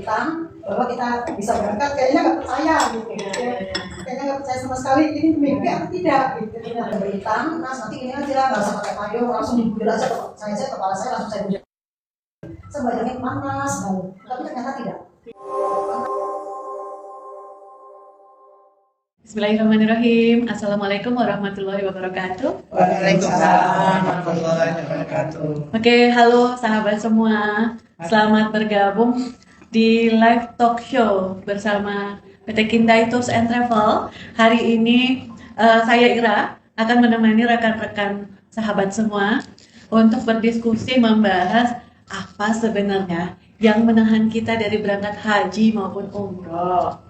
berhutang bahwa kita bisa berangkat, kayaknya nggak percaya gitu. Kayaknya nggak percaya sama sekali ini mimpi atau tidak gitu. Ini ada berhutang, Mas nanti ini aja nggak usah pakai payung, langsung diguyur aja kepala saya langsung saya guyur. Saya bayangin panas banget, tapi ternyata tidak. Bismillahirrahmanirrahim. Assalamualaikum warahmatullahi wabarakatuh. Waalaikumsalam warahmatullahi wabarakatuh. Oke, halo sahabat semua. Selamat bergabung di live talk show bersama PT Kindai Tours and Travel. Hari ini saya Ira akan menemani rekan-rekan sahabat semua untuk berdiskusi membahas apa sebenarnya yang menahan kita dari berangkat haji maupun umroh.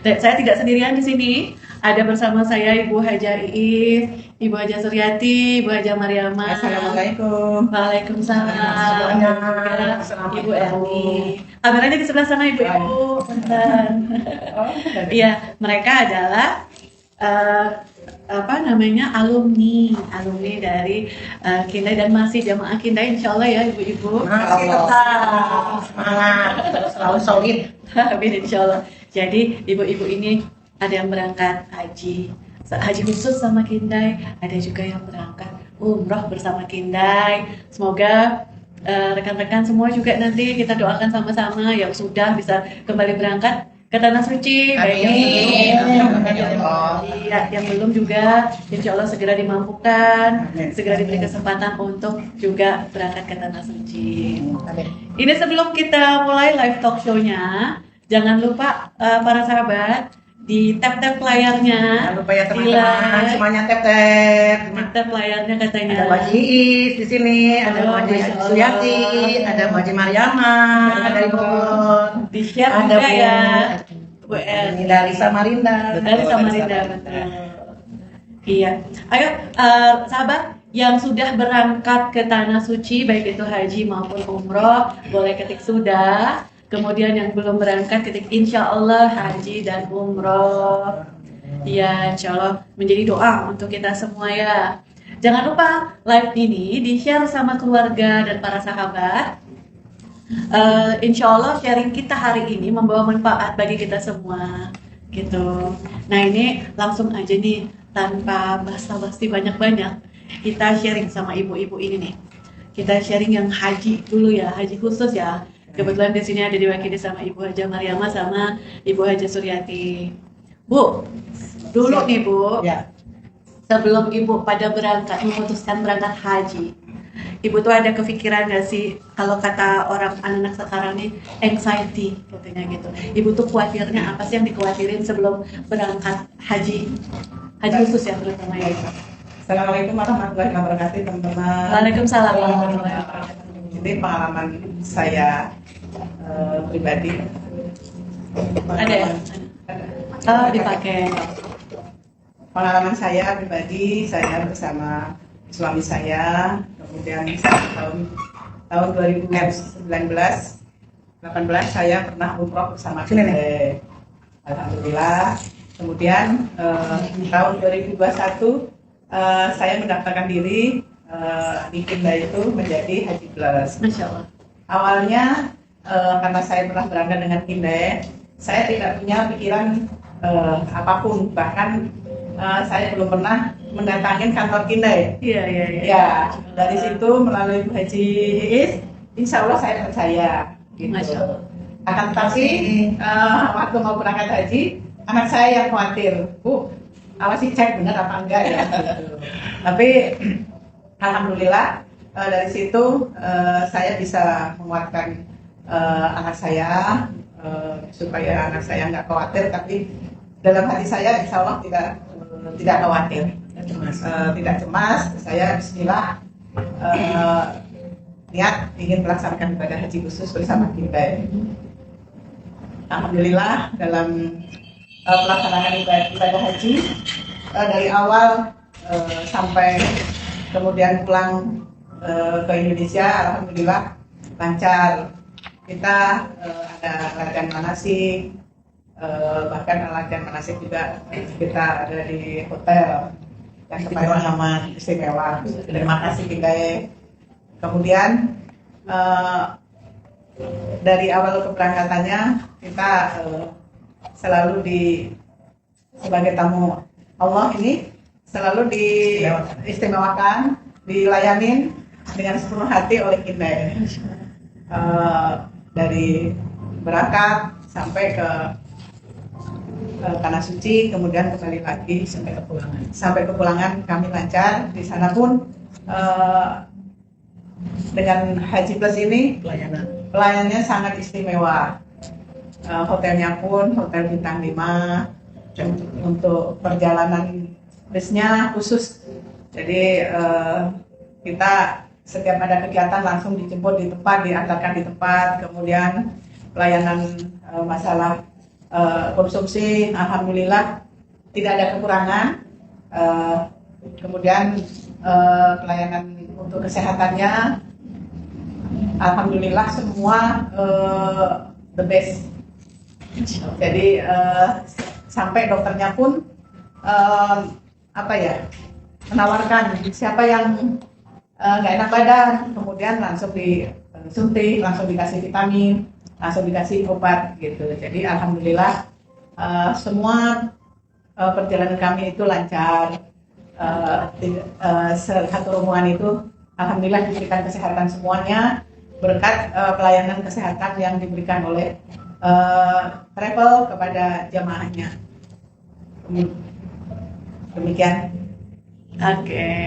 Dan saya tidak sendirian di sini. Ada bersama saya Ibu Haja Iis, Ibu Haja Suryati, Ibu Haja Mariama. Assalamualaikum. Waalaikumsalam. Ibu Erni. Kameranya di sebelah sana Ibu-ibu. Iya, mereka adalah alumni dari Kindai dan masih jamaah Kindai, insya Allah ya Ibu-ibu. Semangat, selalu solid. Amin insya Allah. Jadi ibu-ibu ini ada yang berangkat haji khusus sama Kindai, ada juga yang berangkat umroh bersama Kindai. Semoga rekan-rekan semua juga nanti kita doakan sama-sama yang sudah bisa kembali berangkat ke tanah suci. Yang belum juga insya Allah segera dimampukan, segera diberi kesempatan untuk juga berangkat ke tanah suci. Ini sebelum kita mulai live talk show-nya, jangan lupa para sahabat di tap layarnya. Jangan lupa ya teman-teman, semuanya tap layarnya katanya. Ada Mbak Iis di sini, ada Mbak Suryati, ada Mbak Mariama, ada Ibu. Di share ada juga ya. Bu Erni dari Samarinda. Betul. Iya. Ayo sahabat yang sudah berangkat ke tanah suci baik itu haji maupun umroh boleh ketik sudah. Kemudian yang belum berangkat ketik insya Allah haji dan umroh. Ya insya Allah menjadi doa untuk kita semua ya. Jangan lupa live ini di share sama keluarga dan para sahabat. Insya Allah sharing kita hari ini membawa manfaat bagi kita semua gitu. Nah ini langsung aja nih tanpa basa-basi banyak-banyak kita sharing sama ibu-ibu ini nih. Kita sharing yang haji dulu ya, haji khusus ya. Kebetulan di sini ada diwakili sama Ibu Haja Mariama sama Ibu Haja Suryati. Bu, dulu nih Bu, ya. Sebelum Ibu pada memutuskan berangkat haji, Ibu tuh ada kepikiran nggak sih kalau kata orang anak-anak sekarang nih anxiety katanya gitu. Ibu tuh khawatirnya apa sih yang dikhawatirin sebelum berangkat haji khusus ya terutama ya. Assalamualaikum warahmatullahi wabarakatuh teman-teman. Waalaikumsalam warahmatullahi wabarakatuh. Jadi pengalaman saya pribadi. Ada ya? Oh dipakai. Pengalaman saya pribadi, saya bersama suami saya, kemudian tahun 2018 saya pernah umroh bersama Kindai. Alhamdulillah. Kemudian tahun 2021 saya mendaftarkan diri di Kindai itu menjadi Haji Plus. Masya Allah. Awalnya karena saya pernah berangkat dengan Kindai, saya tidak punya pikiran apapun, bahkan saya belum pernah mendatangin kantor Kindai. Iya. Ya, dari situ melalui Bu Haji Iis, insya Allah saya percaya. Gitu. Masya Allah. Akan tetapi waktu mau berangkat haji, anak saya yang khawatir, Bu, awasi cek benar apa enggak ya. Gitu. Tapi alhamdulillah dari situ saya bisa menguatkan anak saya supaya anak saya nggak khawatir, tapi dalam hati saya insya Allah tidak khawatir, tidak cemas. Saya Bismillah niat ingin melaksanakan ibadah haji khusus bersama Kindai. Alhamdulillah dalam pelaksanaan ibadah haji dari awal sampai kemudian pulang ke Indonesia, alhamdulillah lancar. Kita ada latihan manasik, bahkan latihan manasik juga kita ada di hotel yang istimewa. Terima kasih Kindai. Kemudian dari awal keberangkatannya kita selalu sebagai tamu Allah ini selalu diistimewakan, dilayanin dengan sepenuh hati oleh Kinda. Dari berangkat sampai ke Tanah Suci, kemudian kembali lagi sampai kepulangan kami lancar. Di sana pun dengan Haji Plus ini pelayanannya sangat istimewa. Hotelnya pun hotel bintang 5, untuk perjalanan busnya khusus. Jadi kita setiap ada kegiatan langsung dijemput di tempat, diantarkan di tempat. Kemudian pelayanan masalah konsumsi, alhamdulillah tidak ada kekurangan. Kemudian pelayanan untuk kesehatannya, alhamdulillah semua the best. Jadi sampai dokternya pun menawarkan siapa yang nggak enak badan, kemudian langsung disuntik, langsung dikasih vitamin, langsung dikasih obat gitu. Jadi alhamdulillah semua perjalanan kami itu lancar. Satu rombongan itu alhamdulillah diberikan kesehatan semuanya berkat pelayanan kesehatan yang diberikan oleh travel kepada jamaahnya. Demikian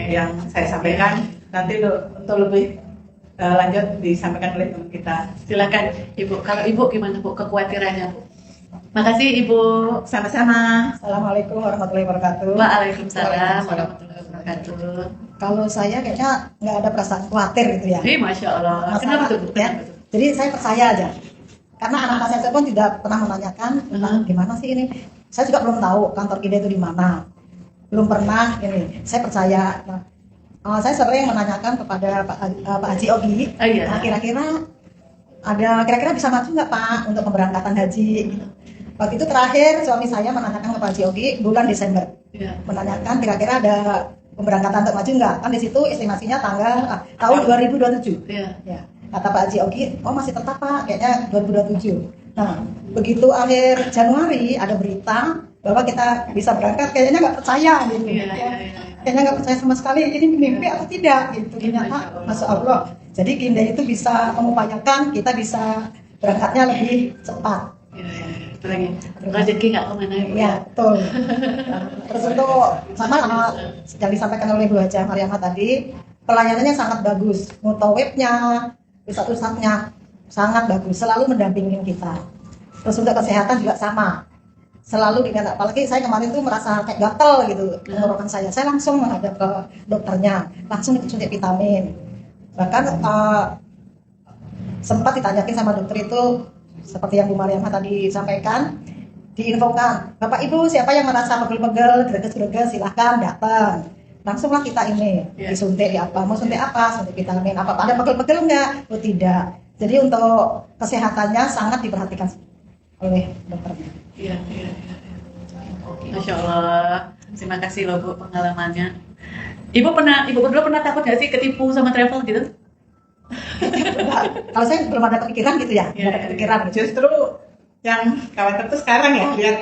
yang saya sampaikan. Nanti untuk lebih lanjut disampaikan oleh teman kita. Silakan Ibu. Kalau Ibu gimana Bu kekhawatirannya Bu? Makasih Ibu. Sama-sama. Assalamualaikum warahmatullahi wabarakatuh. Waalaikumsalam warahmatullahi wabarakatuh. Kalau saya kayaknya nggak ada perasaan khawatir gitu ya. Masya Allah. Kenapa tuh Bu? Ya? Jadi saya percaya aja. Karena anak-anak saya pun tidak pernah menanyakan tentang gimana sih ini. Saya juga belum tahu kantor Kinda itu di mana. Belum pernah ini. Saya percaya. Nah, saya sering menanyakan kepada Pak Haji Ogi. Iya. Nah, kira-kira bisa maju nggak Pak untuk pemberangkatan haji? Gitu. Waktu itu terakhir suami saya menanyakan ke Pak Haji Ogi bulan Desember. Iya. Menanyakan kira-kira ada pemberangkatan untuk maju nggak? Kan di situ estimasinya tahun 2027. Iya. Ya. Kata Pak Haji Ogi, oh masih tetap Pak, kayaknya 2027. Nah, begitu akhir Januari ada berita bahwa kita bisa berangkat, kayaknya nggak percaya gitu. Iya. Kayaknya nggak percaya sama sekali, ini mimpi atau tidak gitu. Ternyata, Masya Allah. Jadi Kinda itu bisa mengupayakan kita bisa berangkatnya lebih cepat. Iya. Itu lagi. Rezeki nggak kemana Ibu? Ya, betul. Terus untuk sama yang disampaikan oleh Bu Haja Mariamah tadi, pelayanannya sangat bagus. Mutawibnya, ustadz-ustadznya sangat bagus, selalu mendampingin kita. Terus untuk kesehatan juga sama, selalu dengan, apalagi saya kemarin tuh merasa kayak gatel gitu tenggorokan saya langsung menghadap ke dokternya, langsung disuntik vitamin. Bahkan sempat ditanyakin sama dokter itu, seperti yang Bu Mariamah tadi sampaikan, diinfokan, Bapak Ibu siapa yang merasa pegel-pegel, greges-greges, silahkan datang. Langsunglah kita ini disuntik apa, mau suntik apa, suntik vitamin apa, ada pegel-pegel enggak? Oh tidak. Jadi untuk kesehatannya sangat diperhatikan oleh dokternya. Iya. Masya Allah. Terima kasih loh Bu pengalamannya. Ibu berdua pernah takut nggak sih ketipu sama travel gitu? Kalau saya belum ada kepikiran gitu ya, belum ada kepikiran. Justru yang khawatir tuh sekarang ya, lihat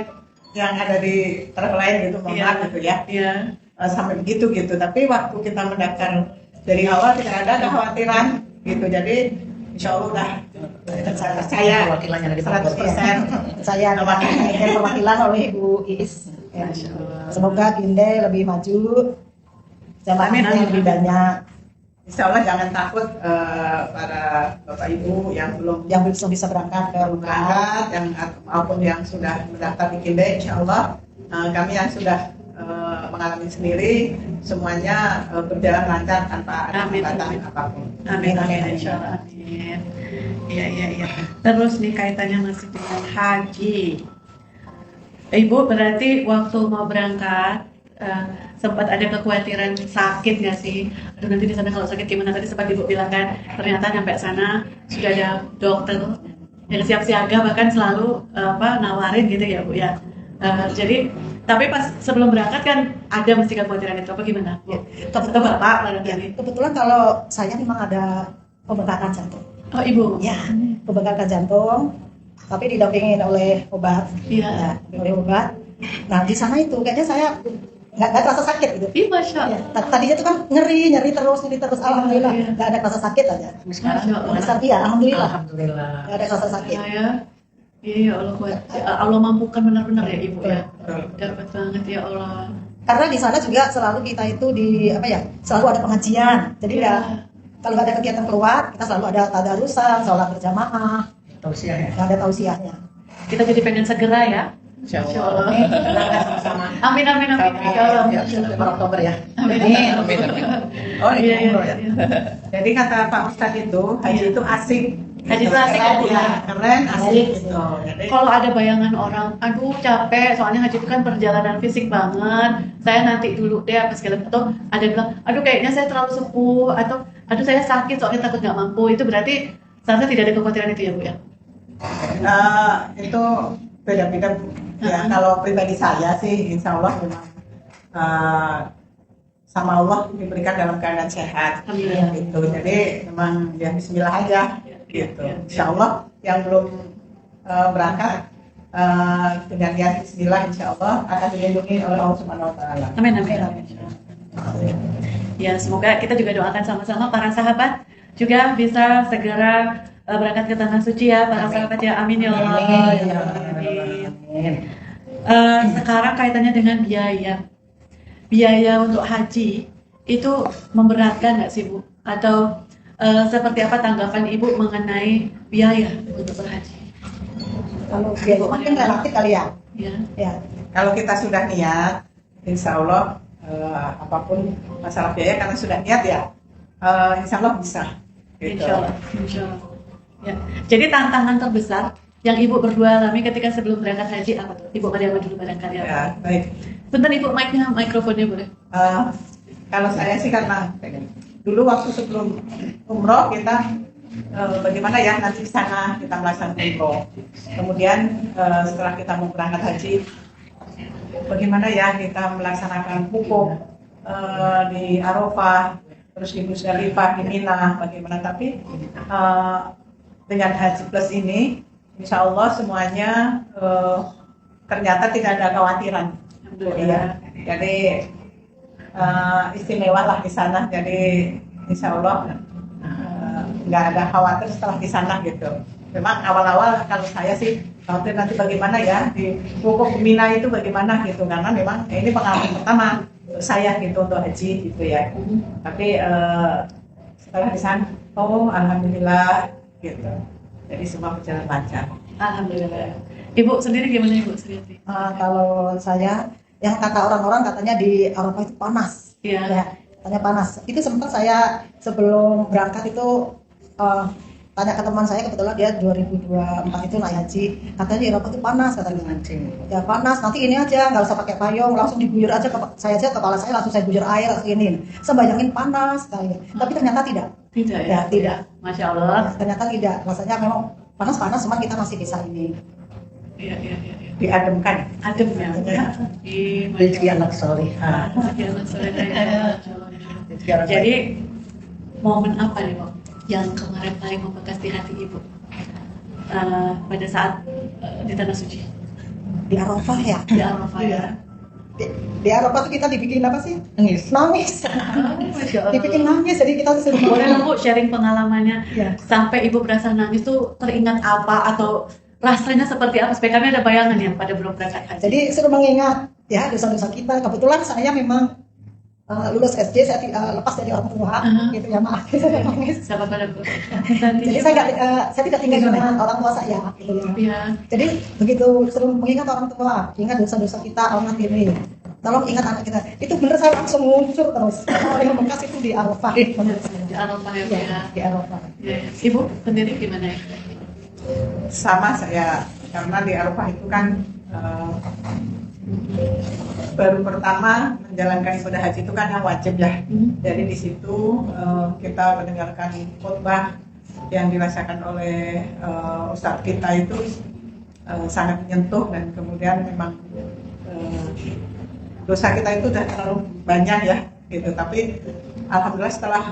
yang ada di travel lain gitu, mohon maaf gitu ya. Iya. Sampai begitu gitu. Tapi waktu kita mendaftar dari awal tidak ada kekhawatiran gitu. Jadi insya Allah udah percaya Perwakilannya dari 100%. Saya ada perwakilan oleh Ibu Is. Ya. Semoga Kinda lebih maju, jamaahnya lebih banyak. Insya Allah jangan takut para Bapak Ibu yang belum bisa berangkat ke rumah, maupun yang sudah mendaftar di Kinda. Insya Allah kami yang sudah mengalami sendiri semuanya berjalan lancar tanpa ada hambatan apapun. Amin. Insya Allah. Amin. Iya. Terus nih kaitannya masih dengan haji. Ibu berarti waktu mau berangkat sempat ada kekhawatiran sakit nggak sih? Aduh nanti di sana kalau sakit gimana? Tadi sempat Ibu bilang kan ternyata nyampe sana sudah ada dokter yang siap siaga, bahkan selalu nawarin gitu ya Bu ya. Jadi tapi pas sebelum berangkat kan ada mesti kekhawatiran itu apa gimana? Ya, Bapak barangkali. kebetulan kalau saya memang ada pembengkakan jantung. Oh ibu. Ya, pembengkakan jantung, tapi didampingin oleh obat. Iya. Ya, oleh obat. Nah di sana itu kayaknya saya nggak terasa sakit gitu. Ih, masya Ya, Allah. tadinya tuh kan nyeri terus. Alhamdulillah Iya. nggak ada rasa sakit aja. Masya Allah. Sekarang iya, alhamdulillah Alhamdulillah. nggak ada rasa sakit. Saya, iya ya Allah, Allah mampukan benar-benar ya ibu ya. Betul. Dapat banget ya Allah. Karena di sana juga selalu kita itu selalu ada pengajian. Jadi Iya. ya kalau nggak ada kegiatan keluar, kita selalu ada tadarusan, sholat berjamaah, Tausiah ya. nggak ada tausiahnya. Kita jadi pengen segera ya. Insya Masya Allah. Allah. Sama-sama. Amin amin amin. Insya Allah. Ya, September Oktober ya. Amin. Amin. Oh ini Iya, iya, umroh ya. iya. Jadi kata Pak Ustadz itu haji itu asik. Haji itu asik, Keren, Bu. ya. Keren, asik gitu. Jadi Kalau ada bayangan orang, aduh capek, soalnya haji itu kan perjalanan fisik banget. Saya nanti dulu deh apa segala atau ada yang bilang, aduh kayaknya saya terlalu sepuh atau aduh saya sakit soalnya takut nggak mampu. Itu berarti seharusnya tidak ada kekhawatiran itu ya Bu ya. itu beda-beda Bu. Ya, kalau pribadi saya sih insya Allah memang sama Allah diberikan dalam keadaan sehat Alhamdulillah. gitu. Jadi memang ya Bismillah aja gitu. Insya Allah yang belum berangkat dengan niat Bismillah insya Allah akan dilindungi oleh Allah Subhanahu Wa Taala. Amin amin. Ya semoga kita juga doakan sama-sama para sahabat juga bisa segera berangkat ke tanah suci ya para sahabat ya. Amin ya Allah. Amin. Ya Allah. Amin. Amin. Sekarang kaitannya dengan biaya untuk haji itu memberatkan nggak sih Bu? Atau seperti apa tanggapan Ibu mengenai biaya untuk berhaji? Kalau biaya mungkin relatif kali ya. Ya. Ya, Kalau kita sudah niat, insya Allah apapun masalah biaya karena sudah niat ya, insya Allah bisa. Gitu. Insya Allah. Insya Allah. Ya. Jadi tantangan terbesar yang Ibu berdua alami ketika sebelum berangkat haji apa tuh? Ibu Mariam dulu barangkali apa? Ya, baik. Bentar Ibu mikrofonnya boleh? Kalau saya sih karena dulu waktu sebelum umroh kita bagaimana ya nanti di sana kita melaksanakan umroh. Kemudian setelah kita mau berangkat haji, bagaimana ya kita melaksanakan wukuf di Arafah, terus di Musdalifah, di Mina, bagaimana. Tapi dengan Haji Plus ini, insya Allah semuanya ternyata tidak ada kekhawatiran. Iya, jadi istimewa lah di sana. Jadi insya Allah nggak ada khawatir setelah di sana gitu. Memang awal-awal kalau saya sih khawatir nanti bagaimana ya di wukuf Mina itu bagaimana gitu, karena memang ini pengalaman pertama untuk saya gitu untuk haji gitu ya. Tapi setelah di sana, oh alhamdulillah gitu. Jadi semua berjalan lancar. Alhamdulillah. Ibu sendiri gimana Ibu sendiri? kalau saya yang kata orang-orang katanya di Arafah itu panas. Iya. Ya, katanya panas. Itu sempat saya sebelum berangkat itu tanya ke teman saya, kebetulan dia 2024 itu naik haji, katanya di Arafah itu panas katanya. Ya panas, nanti ini aja nggak usah pakai payung, langsung diguyur aja saya aja kepala saya langsung saya guyur air ini. Saya bayangin panas sekali, tapi ternyata tidak. Tidak Ya, ya? tidak. Masya Allah. Ternyata tidak, rasanya memang panas-panas, cuma kita masih bisa ini. Iya, iya, iya. Diademkan. Adem ya. Ih, Masya Rezeki Allah. anak soleh. Rezeki anak soleh, ya. Masya Allah. Jadi momen apa nih Pak yang kemarin paling membekas di hati Ibu pada saat di Tanah Suci Di Arafah ya. di Arafah ya? Di Arafah tuh kita dibikin apa sih? Nangis. Nangis. Masya Allah. Dibikin nangis, jadi kita suruh Boleh dong Bu sharing pengalamannya Ya. sampai Ibu berasa nangis tuh teringat apa atau rasanya seperti apa supaya kami ada bayangan ya pada belum berangkat haji. Jadi suruh mengingat ya dosa-dosa kita. Kebetulan saya memang lulus SD, saya lepas dari orang tua, gitu ya, maaf saya nangis. Sahabat pada Bu. Jadi saya tidak tinggal dengan orang tua saya, gitu ya. Ya. Jadi begitu suruh mengingat orang tua, ingat dosa-dosa kita, orang ini, tolong ingat anak kita. Itu bener saya langsung muncul terus. Karena yang bekas itu di Arafah, menurut saya. Di Arafah ya Bu Ya, ya. di Arafah. Ya. Ibu sendiri gimana ya? Sama saya, karena di Arafah itu kan baru pertama menjalankan ibadah haji itu kan yang wajib ya. Jadi di situ kita mendengarkan khutbah yang dirasakan oleh ustadz kita itu sangat menyentuh, dan kemudian memang dosa kita itu udah terlalu banyak ya gitu. Tapi alhamdulillah setelah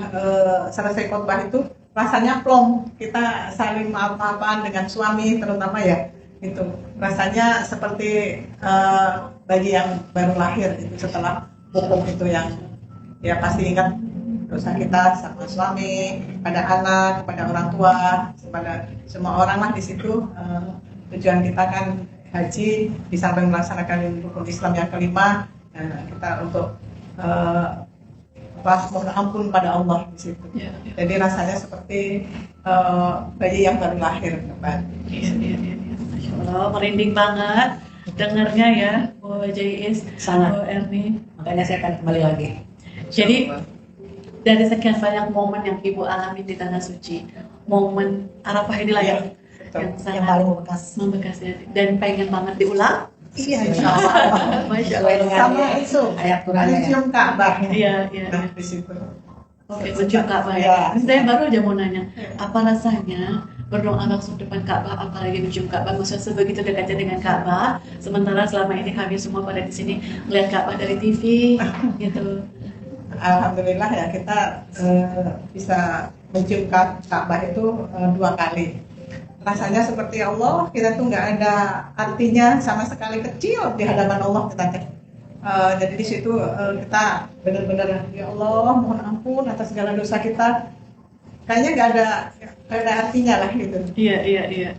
selesai khutbah itu rasanya plong, kita saling maaf-maafan dengan suami terutama ya, itu rasanya seperti bayi yang baru lahir itu setelah hukum itu yang ya pasti ingat dosa kita sama suami, pada anak, pada orang tua, pada semua orang lah di situ. Tujuan kita kan haji di samping melaksanakan rukun Islam yang kelima, kita untuk mohon ampun pada Allah di situ. Ya, ya. Jadi rasanya seperti bayi yang baru lahir, Mbak. Iya. Masya Allah, merinding banget dengarnya ya, Bu Jais, Sangat. Bu Erni. Makanya saya akan kembali lagi. Jadi dari sekian banyak momen yang Ibu alami di Tanah Suci, momen Arafah inilah Iya, yang betul. sangat Yang paling membekas. membekas ya. Dan pengen banget diulang. Iya, Insya Allah. Masya Sesuai Allah. dengan sama itu. ayat Quran ya. Mencium Ka'bah. Iya. Nah, di situ. Oke, mencium Ka'bah Iya. ya. Saya baru aja mau nanya, apa rasanya berdoa langsung depan Ka'bah, apalagi mencium Ka'bah, maksudnya sebegitu dekatnya dengan Ka'bah, sementara selama ini kami semua pada di sini melihat Ka'bah dari TV, gitu. Alhamdulillah ya kita bisa mencium Ka'bah itu 2 kali. Rasanya seperti Allah, kita tuh nggak ada artinya sama sekali, kecil di hadapan Allah kita teh. Jadi di situ kita benar-benar ya Allah mohon ampun atas segala dosa kita. Kayaknya nggak ada artinya lah gitu Iya.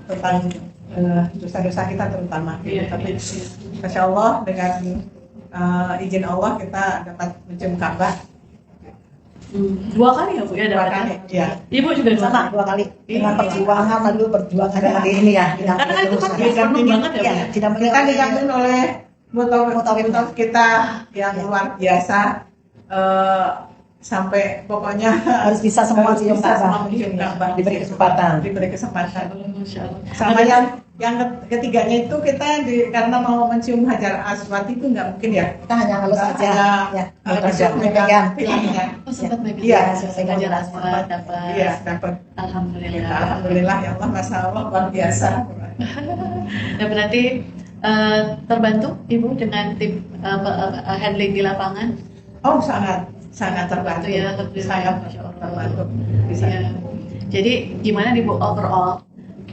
tentang dosa-dosa kita terutama. Gitu. Iya, Tapi iya. Masya Allah dengan izin Allah kita dapat mencium Ka'bah 2 kali ya Bu ya 2 dapatnya? kali. Ya. Ibu juga Sama 2 kali. Dengan perjuangan lalu perjuangan di ini ya. Karena kan itu kan didampingi penuh banget ya, Bu, ya? didampingi Kita dijamin oleh Mutawif mutawif kita yang luar biasa, sampai pokoknya harus bisa semua harus cium bisa semua Ka'bah. mencium Ka'bah. Diberi kesempatan. Diberi kesempatan. Masya Allah. Sama yang ketiganya itu kita karena mau mencium Hajar Aswad itu nggak mungkin ya. Kita hanya halus saja. Ya, Disuruh megang. megang tilangnya. Oh, sempat megang. Iya, Belajar aswad dapat. Iya, dapat. Alhamdulillah. Alhamdulillah ya Allah, Masya Allah luar biasa. Dan berarti terbantu Ibu dengan tim handling di lapangan? Oh sangat terbantu. Ya, alhamdulillah. Sangat Masya Allah. terbantu. Bisa. Iya. Jadi gimana nih Bu overall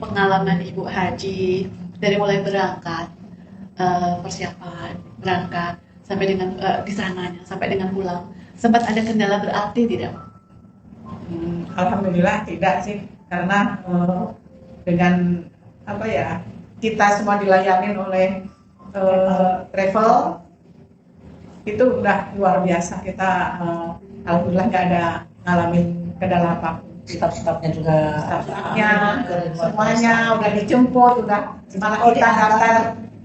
pengalaman Ibu haji dari mulai berangkat, persiapan berangkat sampai dengan di sananya sampai dengan pulang, sempat ada kendala berarti tidak? Alhamdulillah tidak sih, karena dengan apa ya, kita semua dilayanin oleh travel itu udah luar biasa. Kita alhamdulillah nggak ada ngalamin kendala apapun. Staf-stafnya juga. Stafnya semuanya udah dijemput, udah malah kita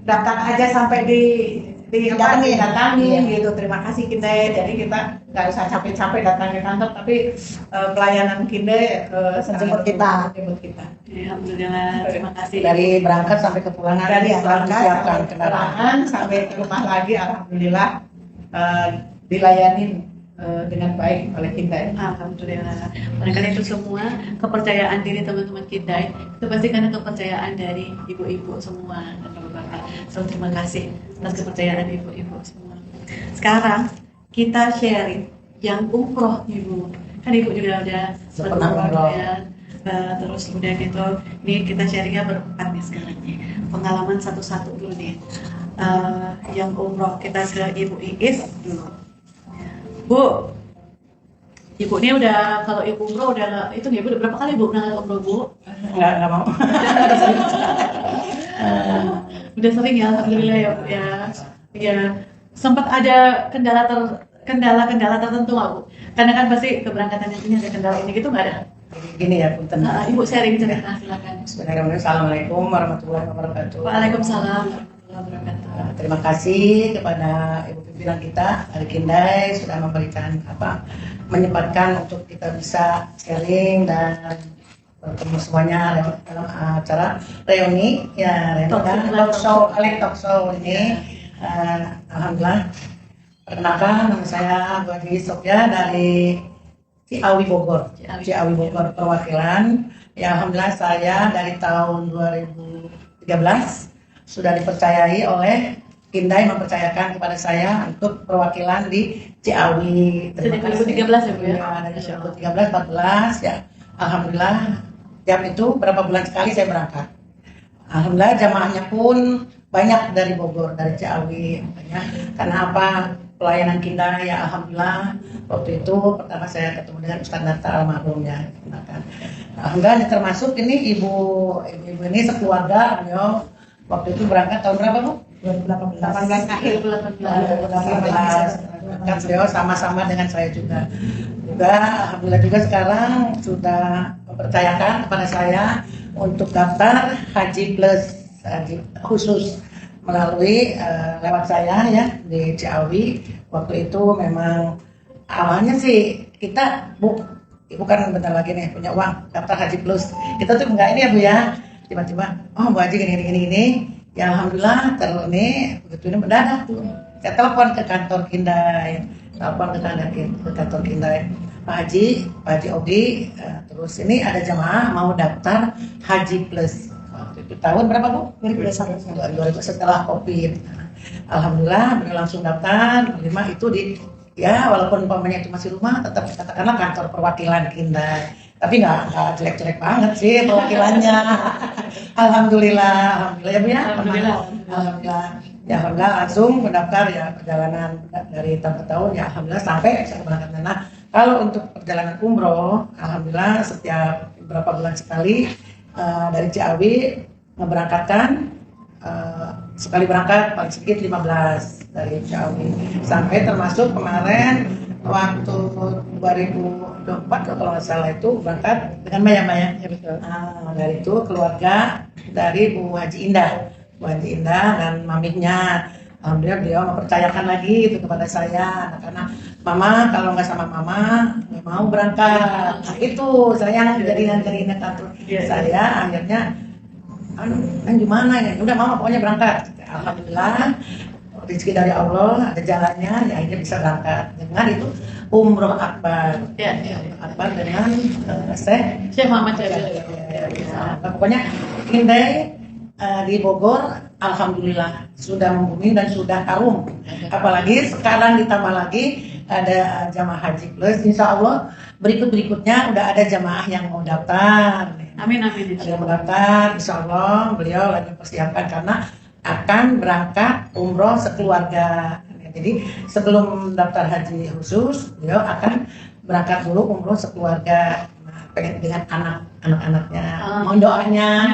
daftar aja sampai didatangin Iya. gitu. Terima kasih Kinde. Jadi kita nggak usah capek-capek datang ke kantor, tapi pelayanan Kinde Menjemput kita. menjemput kita. Alhamdulillah, terima kasih. Dari berangkat sampai ke pulangan Dari ya, berangkat disiapkan sampai kendaraan. kedatangan sampai ke rumah lagi, alhamdulillah dilayanin dengan baik oleh Kinde. Alhamdulillah. Barangkali itu semua kepercayaan diri teman-teman kita itu pasti karena kepercayaan dari ibu-ibu semua dan bapak-bapak. So terima kasih atas kepercayaan ibu-ibu semua. Sekarang kita sharing yang umroh Ibu. Kan Ibu juga udah Pernah umroh. ya. Terus udah gitu, nih kita sharingnya berempat nih sekarang nih. Pengalaman satu-satu dulu nih. Yang umroh kita ke Ibu Iis dulu. Bu, Ibu ini udah, kalau Ibu umroh udah, itu nih Bu, udah berapa kali Bu berangkat umroh Bu? Nggak mau. Udah sering ya, alhamdulillah ya Bu ya. Ya, sempat ada kendala tertentu nggak Bu? Karena kan pasti keberangkatan ini ada kendala ini gitu nggak ada? Gini ya, punten. Ibu sharing cerita, silakan. Bismillahirrahmanirrahim. Assalamualaikum warahmatullahi wabarakatuh. Waalaikumsalam warahmatullahi wabarakatuh. Terima kasih kepada Ibu pimpinan kita, Ari Kindai, sudah memberikan menyempatkan untuk kita bisa sharing dan bertemu semuanya dalam acara reuni ya, talk show ini. Alhamdulillah. Perkenalkan, nama saya Bu Haji Sofia dari Ciawi Bogor perwakilan. Ya, alhamdulillah saya dari tahun 2013 sudah dipercayai oleh Kindai mempercayakan kepada saya untuk perwakilan di Ciawi. Sejak 2013 ya Bu ya? Iya, dari 2013, 14 ya. Alhamdulillah tiap itu berapa bulan sekali saya berangkat. Alhamdulillah jamaahnya pun banyak dari Bogor, dari Ciawi. Makanya, karena apa? Pelayanan Kindai ya alhamdulillah. Waktu itu pertama saya ketemu dengan Ustaz Nata almarhum ya. Alhamdulillah termasuk ini ibu ini sekeluarga beliau waktu itu berangkat tahun berapa Bu? 18 akhir 2018. Kan beliau sama-sama dengan saya juga. Alhamdulillah juga sekarang sudah mempercayakan kepada saya untuk daftar haji plus haji khusus melalui lewat saya ya di Ciawi. Waktu itu memang awalnya sih kita bukan bentar lagi nih punya uang daftar haji plus. Kita tuh enggak ini ya Bu ya. Tiba-tiba oh Bu Haji gini. Ya alhamdulillah ini begitu ini mendadak tuh. Saya telepon ke kantor Kindai. Ke kantor Kindai. Pak Haji Ogi, terus ini ada jamaah mau daftar haji plus. Waktu itu tahun berapa Bu? 2021 setelah COVID. Alhamdulillah beliau langsung daftar, menerima itu di ya walaupun umpamanya itu masih rumah tetap katakanlah kantor perwakilan Kindai. Tapi nggak jelek-jelek banget sih perwakilannya. Alhamdulillah ya Bu ya. Alhamdulillah. Ya alhamdulillah langsung mendaftar ya perjalanan dari tahun ke tahun ya alhamdulillah sampai bisa berangkat. Nah kalau untuk perjalanan umroh, alhamdulillah setiap beberapa bulan sekali dari Ciawi memberangkatkan sekali berangkat paling sedikit 15 dari Ciawi sampai termasuk kemarin waktu 2024 kalau nggak salah itu berangkat dengan Maya ya betul. Dari itu keluarga dari Bu Haji Indah dan maminya. Alhamdulillah beliau mempercayakan lagi itu kepada saya karena mama kalau nggak sama mama nggak mau berangkat. Nah, itu saya jadi kantor saya akhirnya gimana ya udah mama pokoknya berangkat. Alhamdulillah rezeki dari Allah ada jalannya ya akhirnya bisa berangkat dengan itu umroh akbar akbar dengan Syekh Muhammad Jabir. Pokoknya Kindai di Bogor alhamdulillah sudah membumi dan sudah harum. Apalagi sekarang ditambah lagi ada jamaah haji plus, insya Allah berikutnya udah ada jamaah yang mau daftar. Amin. Ada yang mau daftar, insya Allah beliau lagi persiapkan karena akan berangkat umroh sekeluarga. Jadi sebelum daftar haji khusus beliau akan berangkat dulu umroh sekeluarga. Pengen dengan anak-anaknya, mohon doanya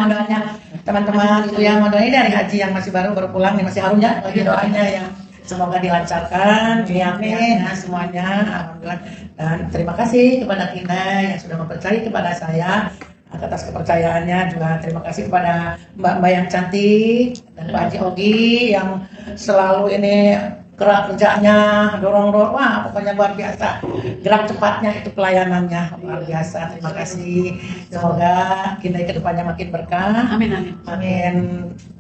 teman-teman itu yang mohon doanya dari haji yang masih baru pulang nih masih harum ya lagi doanya yang semoga dilancarkan niatnya semuanya alhamdulillah dan terima kasih kepada Kindai yang sudah mempercayai kepada saya atas kepercayaannya juga terima kasih kepada mbak-mbak yang cantik dan Pak Haji Ogi yang selalu ini gerak kerjanya, dorong, wah pokoknya luar biasa. Gerak cepatnya itu pelayanannya luar biasa. Terima kasih. Semoga Kindai kedepannya makin berkah. Amin.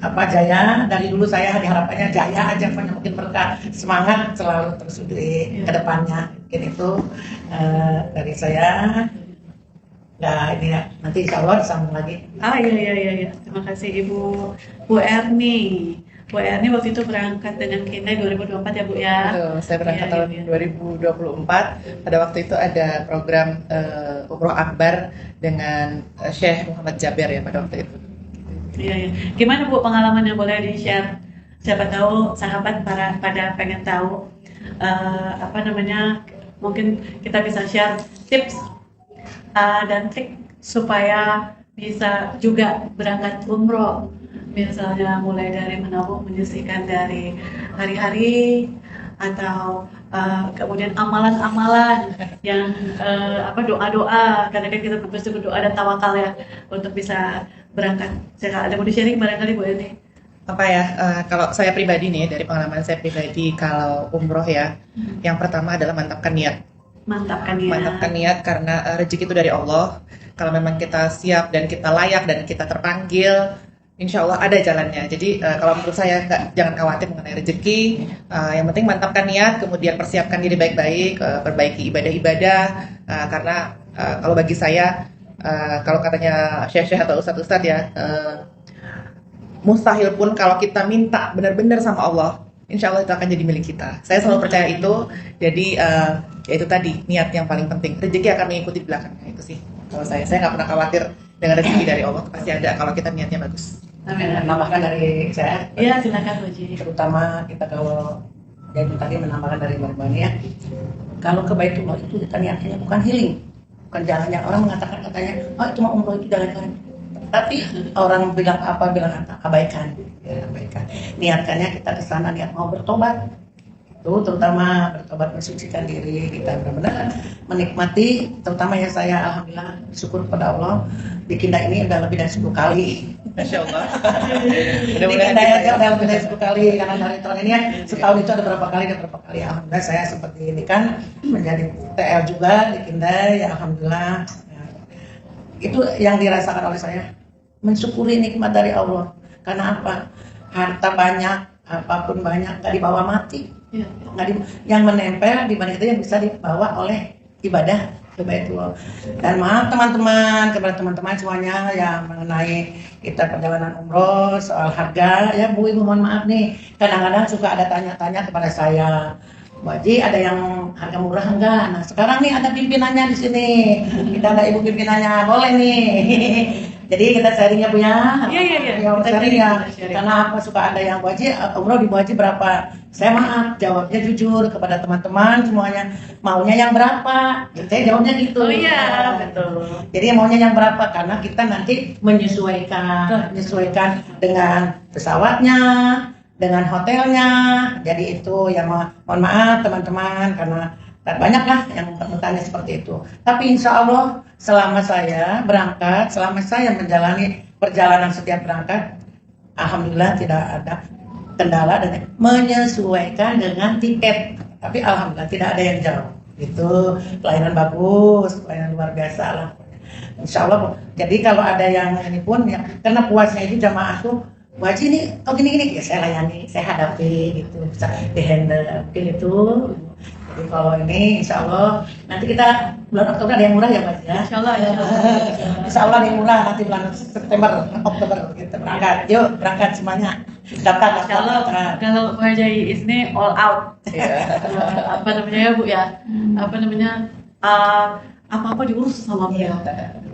Jaya. Dari dulu saya diharapkannya jaya aja, pokoknya makin berkah. Semangat selalu terus di kedepannya. Mungkin itu dari saya. Nah ini ya, nanti insya Allah disambung lagi. Iya. Terima kasih Bu Erni. Bu Erni waktu itu berangkat dengan Kindai 2024 ya Bu ya? Betul, saya berangkat tahun 2024. Pada waktu itu ada program Umroh Akbar dengan Syekh Muhammad Jabir ya pada waktu itu. Iya. Gimana Bu pengalamannya boleh di-share? Siapa tahu sahabat pada pengen tahu mungkin kita bisa share tips dan trik supaya bisa juga berangkat umroh. Misalnya mulai dari menabung menyisihkan dari hari-hari atau kemudian amalan-amalan yang doa-doa karena kan kita berdoa dan tawakal ya untuk bisa berangkat. Ada mau di-sharing barangkali Bu Eni? Kalau saya pribadi nih dari pengalaman saya pribadi kalau umroh ya, yang pertama adalah mantapkan niat karena rezeki itu dari Allah. Kalau memang kita siap dan kita layak dan kita terpanggil, insya Allah ada jalannya. Jadi kalau menurut saya jangan khawatir mengenai rezeki. Yang penting mantapkan niat, kemudian persiapkan diri baik-baik, perbaiki ibadah-ibadah. Karena kalau bagi saya, kalau katanya syekh-syekh atau ustadz-ustadz ya, mustahil pun kalau kita minta benar-benar sama Allah, insya Allah itu akan jadi milik kita. Saya selalu percaya itu. Jadi ya itu tadi niat yang paling penting. Rezeki akan mengikuti di belakangnya, itu sih. Kalau saya nggak pernah khawatir dengan rezeki dari Allah, pasti ada kalau kita niatnya bagus. Amin. Menambahkan dari saya, Iya, silakan Bu Ji. terutama kita kalau ya itu tadi menambahkan dari Mbak Bani ya, kalau ke Baitullah itu kita niatnya bukan healing, bukan jalannya. Orang mengatakan katanya, oh itu mah umroh itu jalan-jalan. Tapi orang bilang apa, abaikan, ya, abaikan. Niatkannya kita ke sana niat mau bertobat. Itu terutama bertobat, mensucikan diri, kita benar-benar menikmati, terutama ya saya alhamdulillah bersyukur kepada Allah di Kinda ini udah lebih dari 10 kali. Masya Allah. Di Mudah-mudahan Kinda kita aja udah lebih dari 10 kali, karena dari tahun ini ya setahun itu ada berapa kali. Alhamdulillah saya seperti ini kan menjadi TL juga di Kinda, ya alhamdulillah. Ya. Itu yang dirasakan oleh saya, mensyukuri nikmat dari Allah. Karena apa? Harta banyak, apapun banyak, nggak dibawa mati. Iya. Yang menempel dibanding itu yang bisa dibawa oleh ibadah ke Baitullah. Dan maaf teman-teman, kepada teman-teman semuanya yang mengenai kita perjalanan umroh soal harga, ya Bu Ibu mohon maaf nih, kadang-kadang suka ada tanya-tanya kepada saya, Bu Haji ada yang harga murah enggak? Nah sekarang nih ada pimpinannya di sini, kita ada ibu pimpinannya, boleh nih. Jadi kita sharing ya Bu ya. Iya. Ya, Kita sharing ya. sharing. Karena apa suka ada yang Bu Haji umroh di Bu Haji berapa? Saya maaf jawabnya jujur kepada teman-teman semuanya, maunya yang berapa? Saya jawabnya gitu. Oh iya, betul. Jadi maunya yang berapa? Karena kita nanti menyesuaikan dengan pesawatnya, dengan hotelnya. Jadi itu ya mohon maaf teman-teman karena banyak lah yang bertanya seperti itu. Tapi insya Allah selama saya berangkat, selama saya menjalani perjalanan setiap berangkat, alhamdulillah tidak ada kendala dan menyesuaikan dengan tiket. Tapi alhamdulillah tidak ada yang jauh. Itu pelayanan bagus, pelayanan luar biasa lah. Insya Allah. Jadi kalau ada yang ini pun ya, karena puasnya itu jamaah tuh Bu Haji ini, oh gini ya saya layani, saya hadapi gitu, bisa dihandle mungkin itu. Jadi kalau ini insya Allah nanti kita bulan Oktober ada yang murah ya Mas ya. Insya Allah. Insya Allah ada yang murah nanti bulan September, Oktober kita berangkat. Yuk berangkat semuanya. Daftar. Kalau Bu Haji ini all out. Apa namanya ya Bu ya? Apa namanya? Apa-apa diurus sama beliau.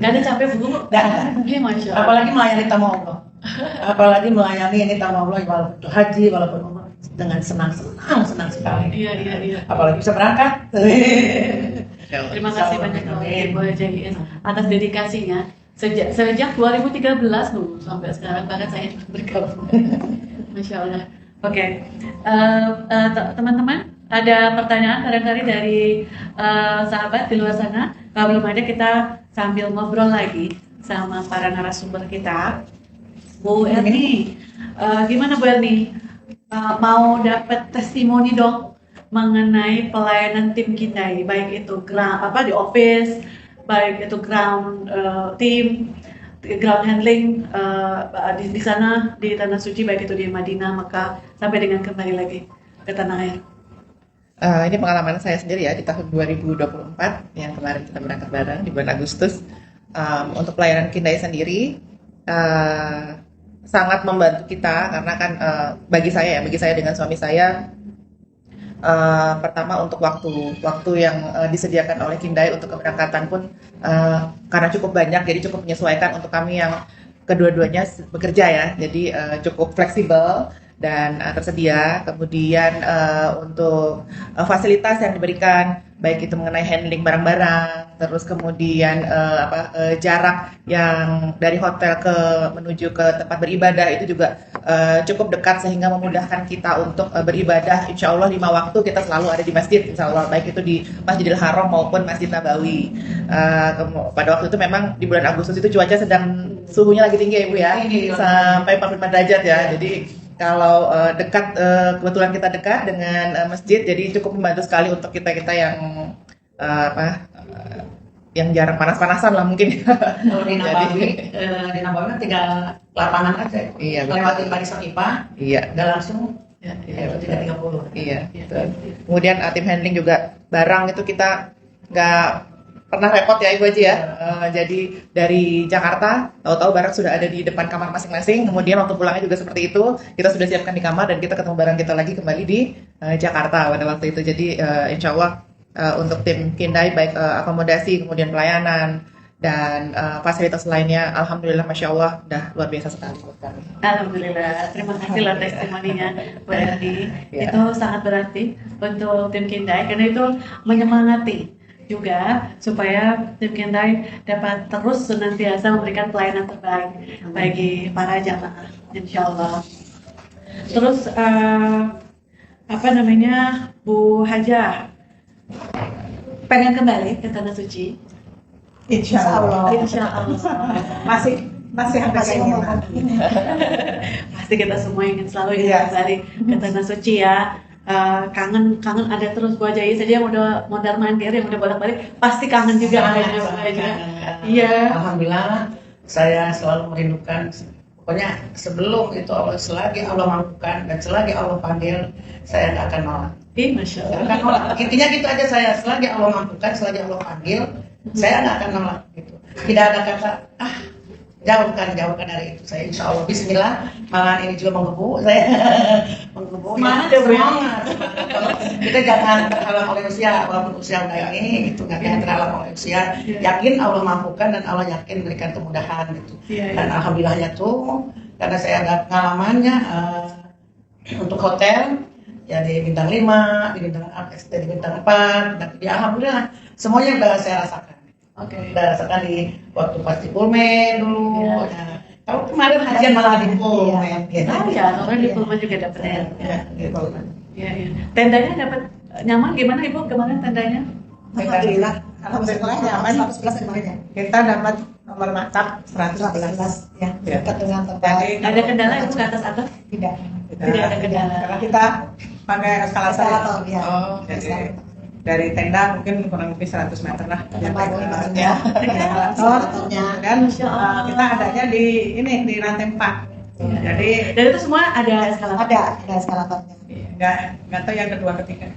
Nggak ada capek Bu. Nggak ada. Iya Masya Allah. Apalagi melayani tamu Allah. Apalagi melayani ini tamu Allah walaupun itu haji walaupun umrah dengan senang sekali. Iya. Apalagi bisa berangkat. Terima kasih banyak Bu Haji atas dedikasinya. Sejak 2013 loh sampai sekarang bahkan saya bergabung. Masya Allah. Oke. Teman-teman ada pertanyaan barangkali dari sahabat di luar sana. Kalau belum ada kita sambil ngobrol lagi sama para narasumber kita. Bu Erni, gimana Bu Erni? Mau dapat testimoni dong mengenai pelayanan tim kita ini, baik itu di office, baik itu ground team, ground handling di sana di tanah suci, baik itu di Madinah, Mekah, sampai dengan kembali lagi ke tanah air. Ini pengalaman saya sendiri ya di tahun 2024 yang kemarin kita berangkat bareng di bulan Agustus. Untuk pelayanan Kindai sendiri sangat membantu kita karena kan bagi saya dengan suami saya pertama untuk waktu yang disediakan oleh Kindai untuk keberangkatan pun karena cukup banyak jadi cukup menyesuaikan untuk kami yang kedua-duanya bekerja ya, jadi cukup fleksibel dan tersedia. Kemudian untuk fasilitas yang diberikan baik itu mengenai handling barang-barang, terus kemudian jarak yang dari hotel menuju ke tempat beribadah itu juga cukup dekat sehingga memudahkan kita untuk beribadah. Insya Allah 5 waktu kita selalu ada di masjid, insya Allah baik itu di Masjidil Haram maupun Masjid Nabawi. Pada waktu itu memang di bulan Agustus itu cuaca sedang suhunya lagi tinggi ya Ibu ya, sampai 45 derajat ya. Jadi kalau dekat, kebetulan kita dekat dengan masjid, jadi cukup membantu sekali untuk kita yang yang jarang panas-panasan lah mungkin. Kalau di Nabawi kan 3 lapangan aja. Iya, lewatin barisan IPA, iya, udah langsung ya 330. Iya. Kemudian tim handling juga barang itu kita nggak pernah repot ya Ibu Haji ya. Jadi dari Jakarta, tahu-tahu barang sudah ada di depan kamar masing-masing. Kemudian waktu pulangnya juga seperti itu, kita sudah siapkan di kamar dan kita ketemu barang kita lagi kembali di Jakarta pada waktu itu. Jadi insya Allah untuk tim Kindai baik akomodasi, kemudian pelayanan dan fasilitas lainnya, alhamdulillah, masya Allah, udah luar biasa sekali buat kami. Alhamdulillah, terima kasih loh testimoninya Bu Erni. Itu sangat berarti untuk tim Kindai karena itu menyemangati juga supaya tim Kindai dapat terus senantiasa memberikan pelayanan terbaik bagi para jamaah, insya Allah. Terus Bu Hajah pengen kembali ke Tanah Suci? Insya Allah. Insya Allah. Masih ada keinginan. Pasti kita semua ingin selalu ingin Iya. kembali ke Tanah Suci ya. Kangen ada terus Bu Haja saja yang udah mondar mandir, yang udah bolak-balik pasti kangen juga adanya Bu Haja. Iya. Alhamdulillah, saya selalu merindukan. Pokoknya sebelum itu selagi Allah mampukan dan selagi Allah panggil, saya nggak akan nolak. Masya Nggak Allah. akan nolak. Intinya gitu aja saya, selagi Allah mampukan, selagi Allah panggil, saya nggak akan nolak gitu. Tidak ada kata jauhkan dari itu. Saya insya Allah Bismillah, malahan ini juga menggebu saya menggebu Semangat ya, ya, Bu, ya. semangat. Kita jangan terhalang oleh usia, walaupun usia udah ini gitu, nggak jangan terhalang oleh usia. Yakin Allah mampukan dan Allah yakin berikan kemudahan gitu. Iya, Dan alhamdulillahnya tuh, karena saya ada pengalamannya untuk hotel ya di bintang 5, di bintang di bintang 4, dan ya alhamdulillah semuanya udah saya rasakan. Oke. Udah rasakan di waktu pas di Pullman dulu. Iya. Nah, kalau kemarin hajian malah di Pullman. Gitu. Ya, orang di Pullman juga dapat ya. Ya, di Pullman. Iya. Tendanya dapat nyaman gimana Ibu kemarin tendanya? Alhamdulillah. Alhamdulillah Alhamdulillah. nyaman. 111 kemarin ya. Kita dapat nomor maktab 111. Ya. Ya. Dekat dengan tempat. Jadi Ada kendala Ibu ke atas? Tidak. Tidak ada kendala. Karena kita pakai eskalator. Eskalator ya. Oh, jadi dari tenda mungkin kurang lebih 100 meter lah. Tempat Eskalator. ya. Eskalatornya. Dan Masya Allah. kita adanya di rantai 4. Jadi Dan itu semua ada eskalator. Ada eskalatornya. nggak tahu yang kedua ketiga.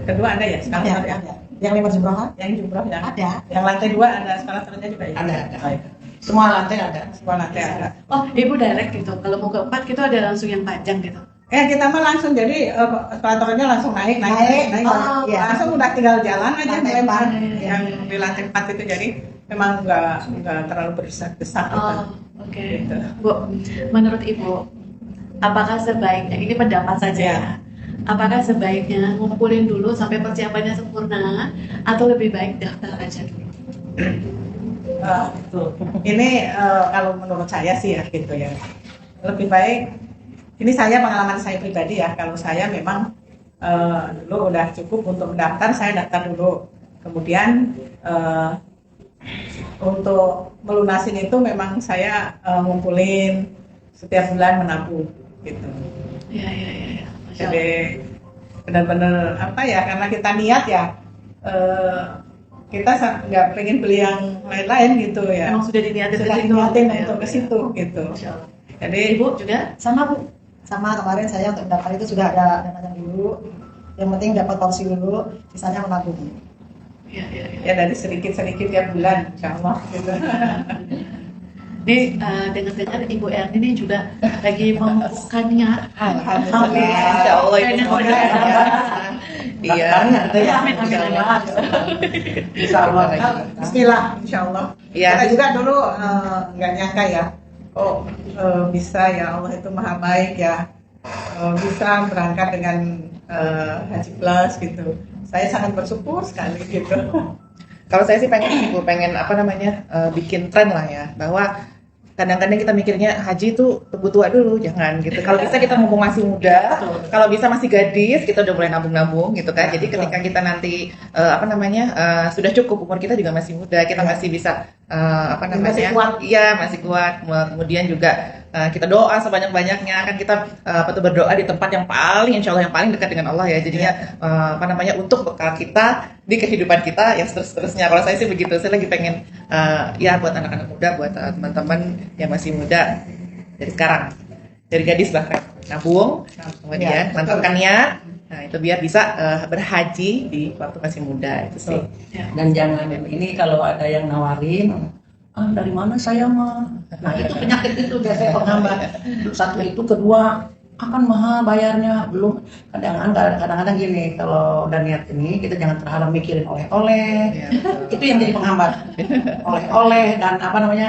Kedua ada ya eskalator ya. Ada. Yang lima jumroh Yang jumroh ya. ada. Yang lantai 2 ada eskalatornya juga ya. Ada. Baik. Semua lantai ada. Semua lantai ada. Oh, Ibu direct gitu. Kalau mau ke 4 gitu ada langsung yang panjang gitu. Kita mah langsung jadi eskalatornya langsung naik. Oh, iya. Langsung udah tinggal jalan aja Lantai melempar. 4, Yang di lantai 4 itu jadi memang nggak terlalu berdesak-desak gitu. Oh, oke. Gitu. Bu, menurut Ibu, apakah sebaiknya, ini pendapat saja Ya. ya, apakah sebaiknya ngumpulin dulu sampai persiapannya sempurna atau lebih baik daftar aja dulu? Ini kalau menurut saya sih ya gitu ya. Lebih baik, ini pengalaman saya pribadi ya. Kalau saya memang dulu udah cukup untuk mendaftar, saya daftar dulu. Kemudian untuk melunasin itu memang saya ngumpulin setiap bulan menabung gitu. Iya. Masya Allah. Jadi benar-benar karena kita niat ya, kita nggak pengen beli yang lain-lain gitu ya. Emang sudah diniatin Sudah ke situ, diniatin gitu ya. untuk ke situ gitu. Masya Allah. Jadi Ibu juga sama Bu? Sama kemarin saya untuk daftar itu sudah ada dananya dulu. Yang penting dapat porsi dulu, sisanya menabung. Iya. ya dari sedikit-sedikit tiap bulan, insya Allah gitu. Ini dengar-dengar Ibu Erni ini juga lagi mengukuhkannya. Alhamdulillah. Insya Allah itu Pengen semuanya. mudah. Iya. Amin. Insya Allah. Bismillah, insya Allah. Iya. Kita juga dulu nggak nyangka ya, bisa ya, Allah itu maha baik ya, bisa berangkat dengan Haji Plus gitu. Saya sangat bersyukur sekali gitu. Kalau saya sih pengen bikin tren lah ya, bahwa kadang-kadang kita mikirnya haji itu tunggu tua dulu, jangan gitu. Kalau bisa kita mumpung masih muda, kalau bisa masih gadis, kita udah mulai nabung-nabung gitu kan. Jadi ketika kita nanti sudah cukup, umur kita juga masih muda, kita masih bisa Masih kuat. Iya, masih kuat. Kemudian juga kita doa sebanyak-banyaknya, kan kita berdoa di tempat yang paling, insya Allah yang paling dekat dengan Allah ya. Jadinya untuk bekal kita di kehidupan kita yang seterusnya. Kalau saya sih begitu, saya lagi pengen buat anak-anak muda, buat teman-teman yang masih muda dari sekarang, dari gadis bahkan nabung, kemudian mantapkan niat, Nah, itu biar bisa berhaji di waktu masih muda itu sih. Dan jangan ini kalau ada yang nawarin, dari mana saya mah. Nah itu penyakit itu biasanya penghambat. Satu itu, kedua akan mahal bayarnya, belum kadang-kadang gini, kalau udah niat ini kita jangan terhalang mikirin oleh-oleh. Iya, betul. Itu yang jadi penghambat. Oleh-oleh dan apa namanya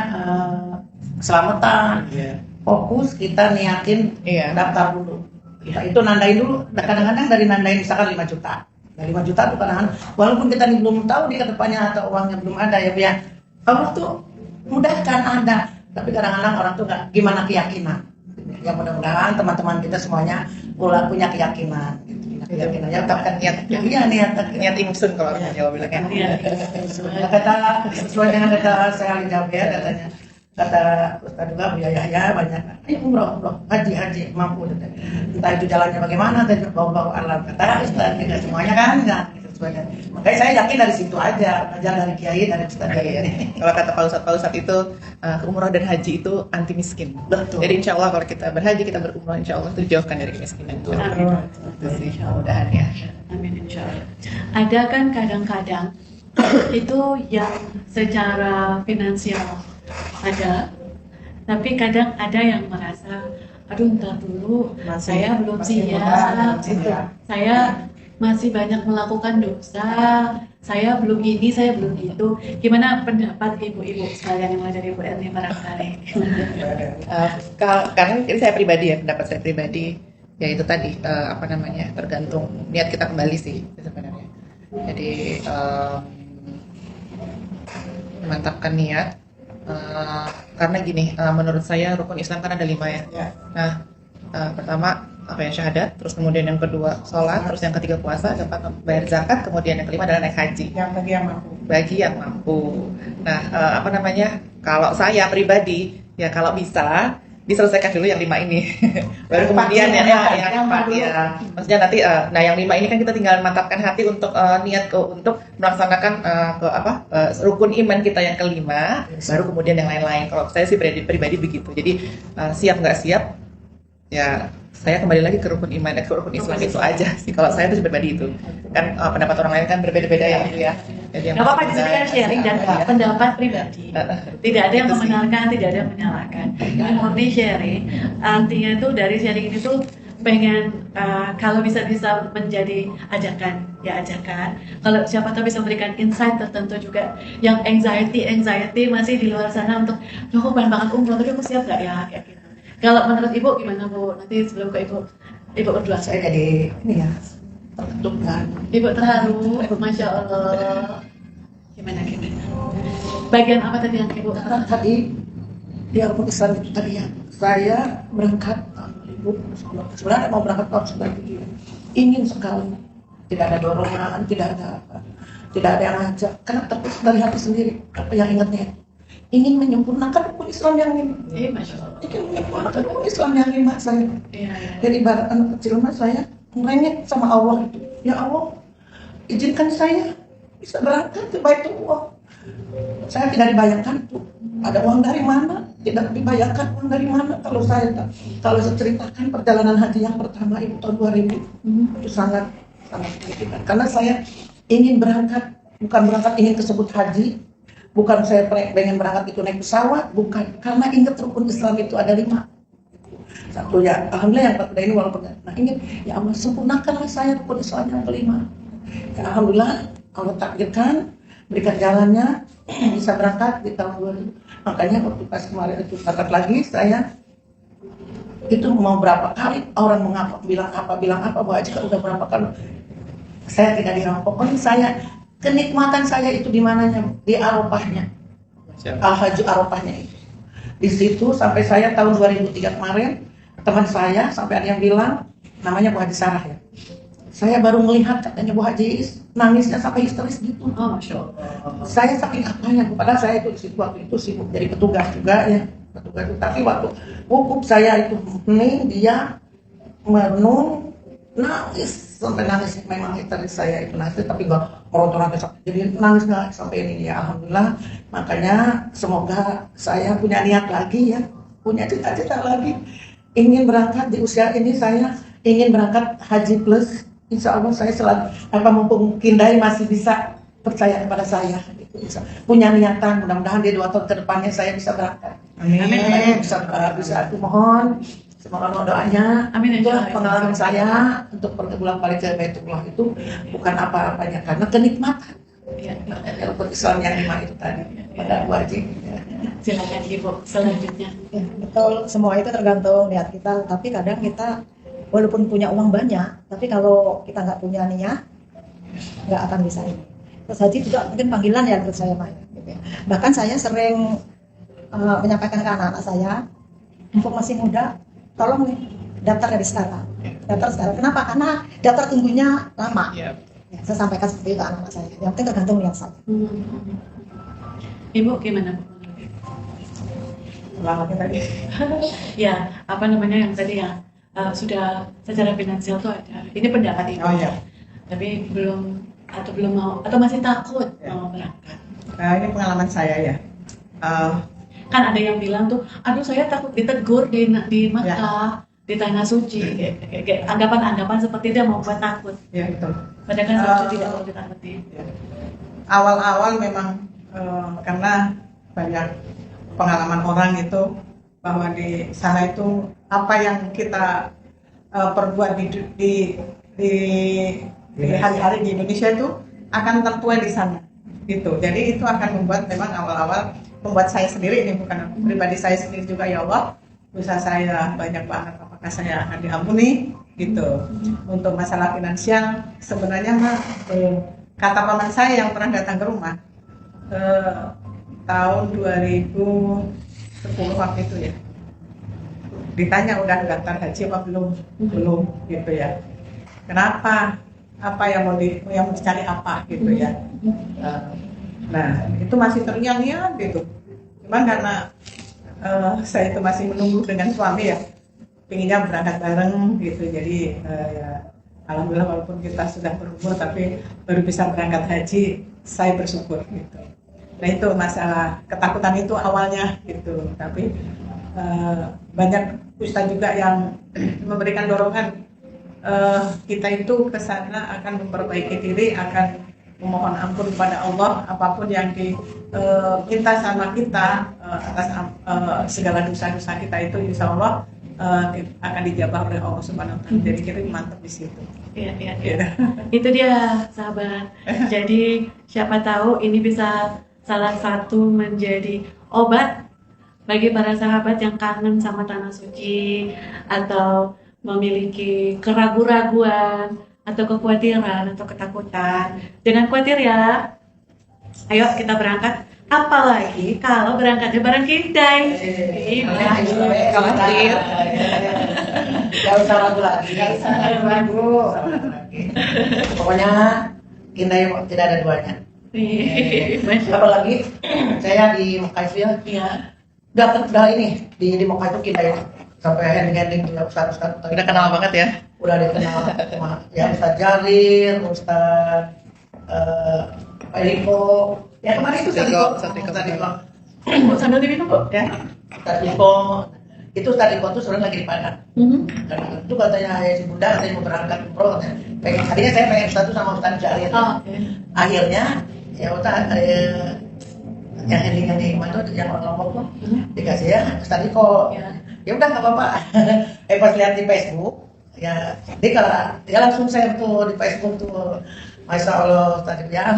keselamatan. Iya. Fokus kita niatin Iya. daftar dulu. Kita itu nandain dulu. Kadang-kadang dari nandain misalkan 5 juta. Dari 5 juta tuh kadang-kadang walaupun kita nih belum tahu di kedepannya atau uangnya belum ada ya, Allah tuh mudahkan ada. Tapi kadang-kadang orang tuh nggak gimana keyakinan. Ya mudah-mudahan teman-teman kita semuanya punya keyakinan. Keyakinan ya tetapkan niat. Iya Niat ingsun kalau orang Jawa bilangnya. Iya. Ya, kata sesuai dengan kata saya jawab ya katanya. Kata Ustaz juga ya banyak. Ayo umroh, haji mampu. Entah itu jalannya bagaimana, dan bau-bau alam kata Ustaz tidak semuanya kan enggak. Makanya saya yakin dari situ aja, belajar dari kiai, dari Ustaz ini. Kalau kata Pak Ustadz itu umroh dan haji itu anti miskin. Betul. Jadi insya Allah kalau kita berhaji, kita berumroh, insya Allah itu dijauhkan dari kemiskinan itu. Amin. Itu sih mudah-mudahan ya. Amin insya Allah. Ada kan kadang-kadang itu yang secara finansial ada, tapi kadang ada yang merasa, aduh ntar dulu, saya belum siap, saya masih banyak melakukan dosa, saya belum ini, saya belum itu. Gimana pendapat ibu-ibu sekalian yang ada di Bu Erni barangkali? Karena ini saya pribadi ya, pendapat saya pribadi, ya itu tadi tergantung niat kita kembali sih sebenarnya. Jadi mantapkan niat. Karena gini, menurut saya rukun Islam kan ada 5 ya. Nah, pertama syahadat, terus kemudian yang kedua sholat, terus yang ketiga puasa, keempat bayar zakat, kemudian yang kelima adalah naik haji. Yang bagi yang mampu. Bagi yang mampu. Nah, kalau saya pribadi ya kalau bisa diselesaikan dulu yang 5 ini, baru kemudian yang 4 ya. Maksudnya nanti, yang 5 ini kan kita tinggal mantapkan hati untuk niat untuk melaksanakan rukun iman kita yang kelima, baru kemudian yang lain-lain. Kalau saya sih pribadi begitu. Jadi siap nggak siap, ya saya kembali lagi ke rukun iman, ke rukun Islam itu aja sih. Kalau saya tuh pribadi itu kan pendapat orang lain kan berbeda-beda ya Bu ya. Jadi Gak apa-apa, di sini kan sharing dan pendapat pribadi. Tidak ada yang membenarkan, tidak ada yang menyalahkan. Ini murni sharing. Artinya itu dari sharing ini tuh pengen kalau bisa menjadi ajakan, ya ajakan. Kalau siapa tahu bisa memberikan insight tertentu juga. Yang anxiety masih di luar sana untuk, loh aku pengen banget umroh, tapi aku siap nggak ya? Kayak gitu. Kalau menurut Ibu gimana Bu? Nanti sebelum ke Ibu berdua. Saya jadi ini ya terketuk kan. Ibu terharu, Masya Allah. Gimana? Bagian apa tadi yang Ibu? Karena tadi di rukun Islam itu tadi ya, saya berangkat tahun 2010. Sebenarnya mau berangkat tahun 97. Ingin sekali, tidak ada dorongan, tidak ada yang ngajak, karena terpusat dari hati sendiri. Apa yang ingatnya? Ingin menyempurnakan rukun Islam yang ini. Masya Allah. Ingin menyempurnakan rukun Islam yang lima saya. Iya. Dari ibarat anak kecil mas saya nanya sama Allah itu, ya Allah, izinkan saya bisa berangkat ke Baitullah. Saya tidak dibayangkan tuh ada uang dari mana, tidak dibayangkan uang dari mana. Kalau saya ceritakan perjalanan haji yang pertama itu tahun 2000 itu sangat signifikan. Karena saya ingin berangkat, bukan berangkat ingin tersebut haji, bukan saya pengen berangkat itu naik pesawat, bukan, karena ingat rukun Islam itu ada 5. Satu ya, alhamdulillah yang pertama ini walaupun ingin, ya Allah sempurnakanlah saya rukun Islam yang kelima. Ya, alhamdulillah Allah takdirkan, berikan jalannya, bisa berangkat di tahun 2000. Makanya waktu pas kemarin itu berangkat lagi, saya itu mau berapa kali orang bilang apa, bahwa jika udah berapa kali saya tidak dirampok. Pokoknya saya, kenikmatan saya itu di mananya, di Arafahnya, Al-Hajj Arafahnya itu. Di situ sampai saya tahun 2003 kemarin, teman saya sampai ada yang bilang, namanya Bu Haji Sarah ya. Saya baru melihat katanya Bu Haji nangisnya sampai histeris gitu. Oh, Masya Allah. Saya saking apanya, padahal saya itu di situ waktu itu sibuk jadi petugas juga ya. Petugas itu, tapi waktu wukuf saya itu hening, dia merenung, nangis sampai nangis. Memang histeris saya itu nangis, tapi gak merontor-rontor, jadi nangis nggak sampai ini ya. Alhamdulillah. Makanya semoga saya punya niat lagi ya, punya cita-cita lagi, ingin berangkat di usia ini. Saya ingin berangkat haji plus insya Allah saya selalu mumpung Kindai masih bisa percaya kepada saya, gitu, bisa punya niatan, mudah-mudahan di 2 tahun ke depannya saya bisa berangkat. Amin. Bisa aku mohon semoga doanya. Amin, Itu insya Allah. pengalaman saya untuk pulang balik ke Baitullah itu bukan apa-apanya karena kenikmatan. Ya. Rukun Islam yang 5 itu tadi pada wajib. Silakan Ibu selanjutnya. Ya, betul, semua itu tergantung niat kita. Tapi kadang kita walaupun punya uang banyak, tapi kalau kita nggak punya niat, nggak akan bisa ini. Terus haji juga mungkin panggilan ya menurut saya, Maya. Gitu ya. Bahkan saya sering menyampaikan ke anak-anak saya, mumpung masih muda, tolong nih daftar dari sekarang. Daftar sekarang. Kenapa? Karena daftar tunggunya lama. Iya. Ya, saya sampaikan seperti itu ke anak-anak saya. Yang penting tergantung niat saya. Ibu gimana? Ulang lagi tadi. Ya, apa namanya yang tadi ya sudah secara finansial tuh ada. Ini pendapat Ibu. Oh iya. Tapi belum mau atau masih takut Ya. mau berangkat. Nah, ini pengalaman saya ya. Kan ada yang bilang tuh, aduh saya takut ditegur di Makkah, di tanah suci. Kayak anggapan-anggapan seperti itu yang membuat takut. Ya betul. Padahal kan seharusnya tidak perlu ditakuti. Awal-awal memang karena banyak pengalaman orang itu bahwa di sana itu apa yang kita perbuat di hari-hari di Indonesia itu akan tertuai di sana gitu. Jadi itu akan membuat memang awal-awal membuat saya sendiri, ini bukan pribadi saya sendiri juga, ya Allah, dosa saya banyak banget, apakah saya akan diampuni gitu. Untuk masalah finansial sebenarnya mah kata paman saya yang pernah datang ke rumah tahun 2010 waktu itu ya, ditanya udah daftar haji apa belum gitu ya, kenapa, apa yang mau dicari apa gitu ya. Nah itu masih terngiang-ngiang gitu, cuman karena saya itu masih menunggu dengan suami ya, pinginnya berangkat bareng gitu. Jadi ya alhamdulillah walaupun kita sudah berumur tapi baru bisa berangkat haji, saya bersyukur gitu. Nah itu masalah ketakutan itu awalnya gitu, tapi banyak ustaz juga yang memberikan dorongan kita itu ke sana akan memperbaiki diri, akan memohon ampun kepada Allah apapun yang diminta sama kita atas segala dosa-dosa kita itu, insya Allah akan dijabah oleh Allah Subhanahu Wa Taala. Jadi kita mantap di situ. Iya. Itu dia sahabat. Jadi siapa tahu ini bisa salah satu menjadi obat bagi para sahabat yang kangen sama tanah suci atau memiliki keraguan-raguan atau kekhawatiran atau ketakutan. Jangan khawatir ya. Ayo kita berangkat. Apalagi kalau berangkatnya bareng Kindai. Khawatir. Gak usah ragu lagi. Pokoknya Kindai tidak ada duanya. Apalagi saya di Mekah itu ya, udah ini di Mekah itu Kindai sampai handing Ustaz Udah kenal banget ya. udah dikenal sama ya Ustaz Jarir, Ustaz Pak Riko, ya kemarin itu Ustaz Riko. Sambil diminum Bu ya. Ustaz Riko itu Ustaz Riko tuh sering lagi di Padang. Dan itu katanya si Bunda katanya mau berangkat umroh, tadinya saya pengen satu sama Ustaz Jarir. Akhirnya ya Ustaz yang handling yang di mana tuh yang orang Lombok tuh dikasih ya Ustaz Riko. Ya udah nggak apa-apa. Pas lihat di Facebook ya dia langsung share tuh di Facebook tuh, Masya Allah tadi ya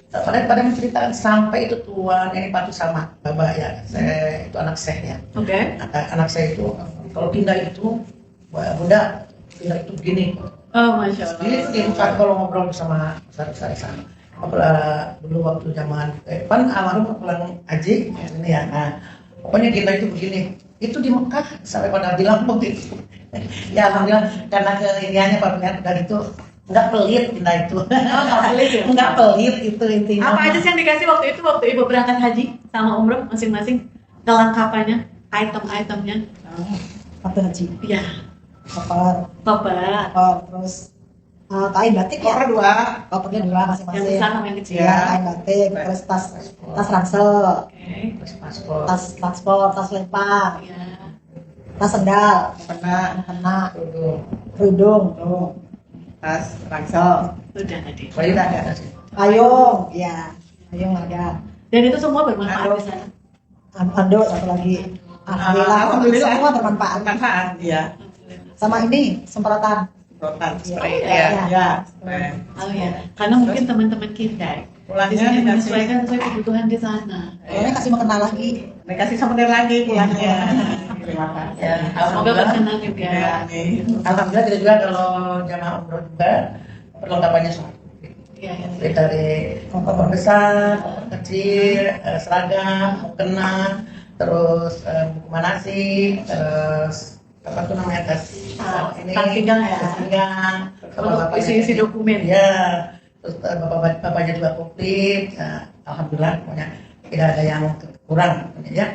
pada menceritakan sampai itu tuan ini patuh sama Bapak ya, saya itu anak saya ya. Oke. Anak saya itu kalau pindah itu Bunda pindah itu begini. Oh Masya Allah. Jadi itu di muka kalau ngobrol sama besar-besar sana. Dulu waktu zaman kan almarhum pulang haji ini ya. Nah, pokoknya kita itu begini. Itu di Mekah sampai pada bilang begitu. Ya alhamdulillah karena keiniannya Pak Benar dan itu nggak pelit kita itu. Nggak pelit ya? Nggak pelit itu intinya. Apa aja sih yang dikasih waktu Ibu berangkat haji sama umroh masing-masing, kelengkapannya, item-itemnya? Waktu haji, Iya. koper, terus kain batik ya. Kopernya dua Yang masing-masing. besar sama yang kecil. Ya, kain batik, terus tas ransel, Oke. Terus paspor. tas transport, tas lempar, Iya. tas sendal, Pernah kena, Kerudung. kerudung, tuh. Tas Rangsel. Sudah tadi. Bayu udah ada sih. Payung, ya. Payung ada. Dan itu semua bermanfaat di sana. Ando satu lagi. Alhamdulillah semua bermanfaat. Bermanfaat, iya. Sama ini semprotan. Semprotan spray. Iya. Ya. Oh ya, karena mungkin teman-teman kita di Pulangnya sini dikasih, menyesuaikan sesuai kebutuhan di sana. Kayaknya kasih mengenal lagi. dikasih souvenir lagi pulangnya. Terima kasih. Ya, Semoga berkenan juga. Ya, amin. Alhamdulillah kita juga kalau jamaah umroh juga perlengkapannya semua. Iya, iya. Mulai dari kompor besar, kecil, seragam, mukena, terus buku manasi, terus apa tuh namanya tas tas pinggang ya? tas pinggang, Untuk isi-isi dokumen. ya, terus bapaknya juga komplit. Nah, alhamdulillah pokoknya tidak ada yang kurang, ya.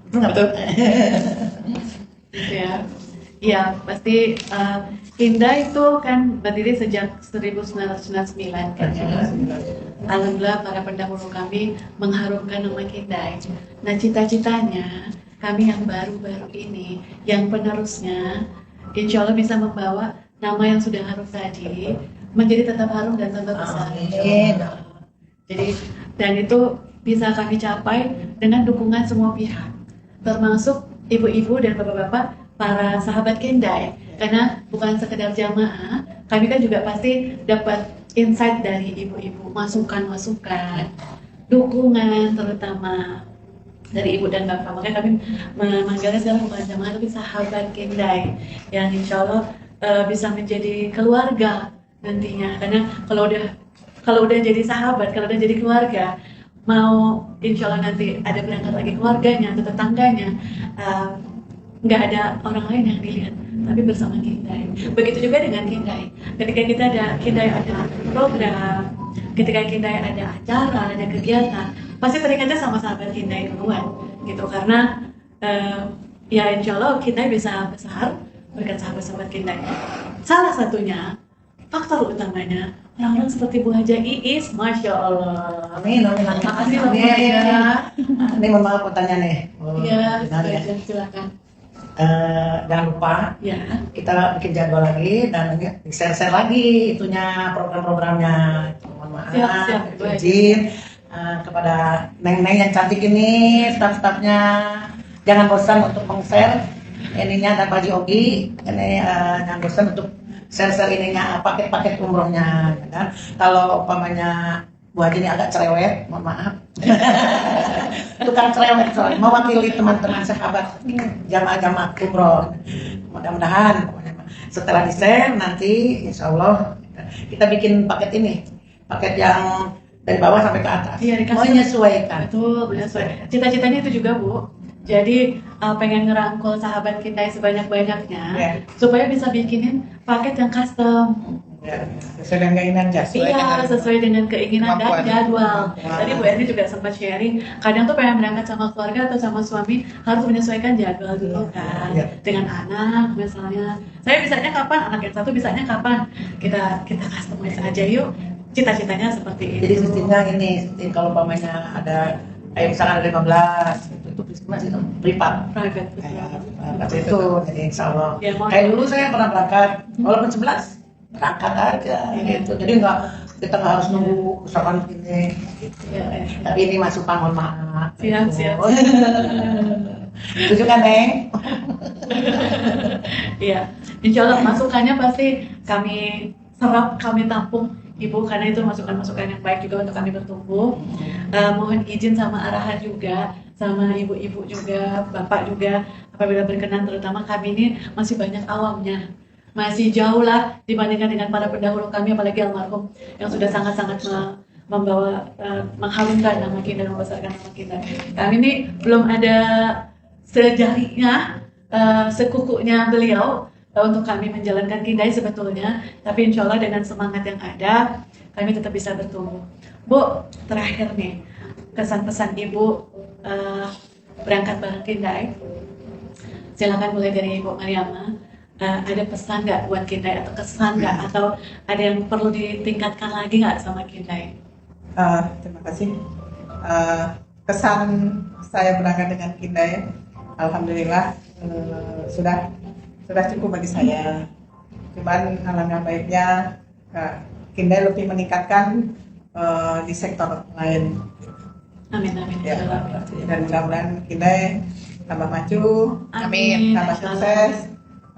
Betul. Gitu ya. Iya, pasti Kinda itu kan berdiri sejak 1999 kan ya. Alhamdulillah para pendahulu kami mengharumkan nama Kinda. Nah, cita-citanya kami yang baru-baru ini, yang penerusnya, insya Allah bisa membawa nama yang sudah harum tadi menjadi tetap harum dan tetap besar. Amin. Jadi, dan itu bisa kami capai dengan dukungan semua pihak, termasuk ibu-ibu dan bapak-bapak, para sahabat Kendai. Karena bukan sekedar jamaah, kami kan juga pasti dapat insight dari ibu-ibu, masukan-masukan, dukungan terutama dari ibu dan bapak. Makanya kami memanggilnya sekarang bukan jamaah tapi sahabat Kendai, yang insya Allah bisa menjadi keluarga nantinya. Karena kalau udah jadi sahabat, kalau udah jadi keluarga, mau insya Allah nanti ada berangkat lagi keluarganya atau tetangganya, nggak ada orang lain yang dilihat, tapi bersama Kindai. Begitu juga dengan Kindai. Ketika kita ada program, ketika Kindai ada acara, ada kegiatan, pasti teringatnya sama sahabat Kindai duluan, gitu. Karena ya insya Allah Kindai bisa besar berkat sahabat-sahabat Kindai. Salah satunya, faktor utamanya, orang-orang seperti Bu Haja Iis, Masya Allah. Amin, amin, amin. Makasih loh Bu Amin. Haja. Ini mohon maaf pertanyaan nih. Iya, Benar ya. silakan. Jangan lupa Ya. kita bikin jadwal lagi dan share-share lagi itunya program-programnya. Mohon maaf, Siap, siap. izin kepada neng-neng yang cantik ini, staff-staffnya jangan bosan untuk meng-share ininya dan Pak Haji Ogi ini jangan bosan untuk share-share ininya paket-paket umrohnya, ya kan? Kalau umpamanya Bu Haji ini agak cerewet, mohon maaf. Tukang cerewet soalnya mewakili teman-teman sahabat jamaah-jamaah umroh. Mudah-mudahan pokoknya setelah di-share nanti insya Allah kita bikin paket ini, paket yang dari bawah sampai ke atas. Iya, dikasih. Menyesuaikan. Betul, benar. Cita-citanya itu juga, Bu. Jadi pengen ngerangkul sahabat kita sebanyak-banyaknya supaya bisa bikinin paket yang custom. Ya, sesuai dengan keinginan sesuai Iya, dengan sesuai dengan keinginan dan kemampuan. jadwal. Wow. Tadi Bu Erni juga sempat sharing, kadang tuh pengen berangkat sama keluarga atau sama suami harus menyesuaikan jadwal dulu kan. Iya. Dengan anak misalnya. Saya bisanya kapan? Anak yang satu bisanya kapan? Kita customize aja yuk. Cita-citanya seperti itu. Jadi sistemnya ini, sistem kalau umpamanya ada kayak misalnya ada 15 itu masih privat. Private, betul. Berangkat itu, jadi insya Allah. Ya, mau- Kayak dulu saya pernah berangkat, walaupun 11 berangkat aja gitu. Jadi kita nggak harus nunggu misalkan ini. Gitu. Ya, ya. Tapi ini masukan, mohon maaf. Siap, Gitu. siap. Setuju kan, Neng? Iya, insya Allah masukannya pasti kami serap, kami tampung Ibu, karena itu masukan-masukan yang baik juga untuk kami bertumbuh. Mohon izin sama arahan juga, sama ibu-ibu juga, bapak juga, apabila berkenan, terutama kami ini masih banyak awamnya. Masih jauh lah dibandingkan dengan para pendahulu kami, apalagi almarhum yang sudah sangat-sangat membawa, mengharumkan nama kita dan membesarkan nama kita. Kami ini belum ada sejarinya, sekukunya beliau untuk kami menjalankan Kindai sebetulnya, tapi insya Allah dengan semangat yang ada, kami tetap bisa bertumbuh. Bu, terakhir nih, kesan-pesan Ibu berangkat bareng Kindai. Silakan mulai dari Ibu Mariama. Ada pesan nggak buat Kindai atau kesan nggak, atau ada yang perlu ditingkatkan lagi nggak sama Kindai? Terima kasih. Kesan saya berangkat dengan Kindai, alhamdulillah sudah cukup bagi saya. Cuman alangkah baiknya Kindai lebih meningkatkan di sektor lain. Amin amin. Ya, Insyaallah. dan mudah-mudahan Kindai tambah maju, Amin. tambah sukses,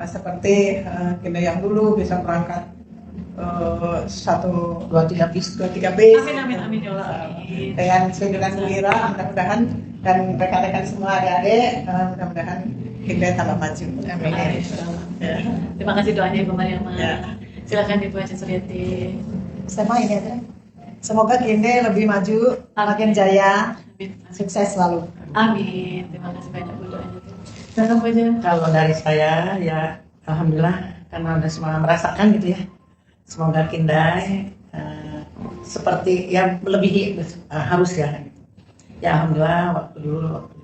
seperti Kindai yang dulu bisa berangkat 1, 2, 3 bis. Amin amin amin ya Allah. Amin. Dengan Bu Ira, mudah-mudahan dan rekan-rekan semua adik-adik, mudah-mudahan Kindai tambah maju. Amin. Ya. Terima kasih doanya Ibu Mariama. Ya. Silakan Ibu Haji Suryati. Sama ini aja. Semoga Kindai lebih maju, makin jaya, Amin. sukses selalu. Amin. Terima kasih banyak Bu doanya. Silakan Bu Haji. Kalau dari saya ya alhamdulillah karena udah semua merasakan gitu ya. Semoga Kindai seperti yang melebihi harus ya. Ya alhamdulillah waktu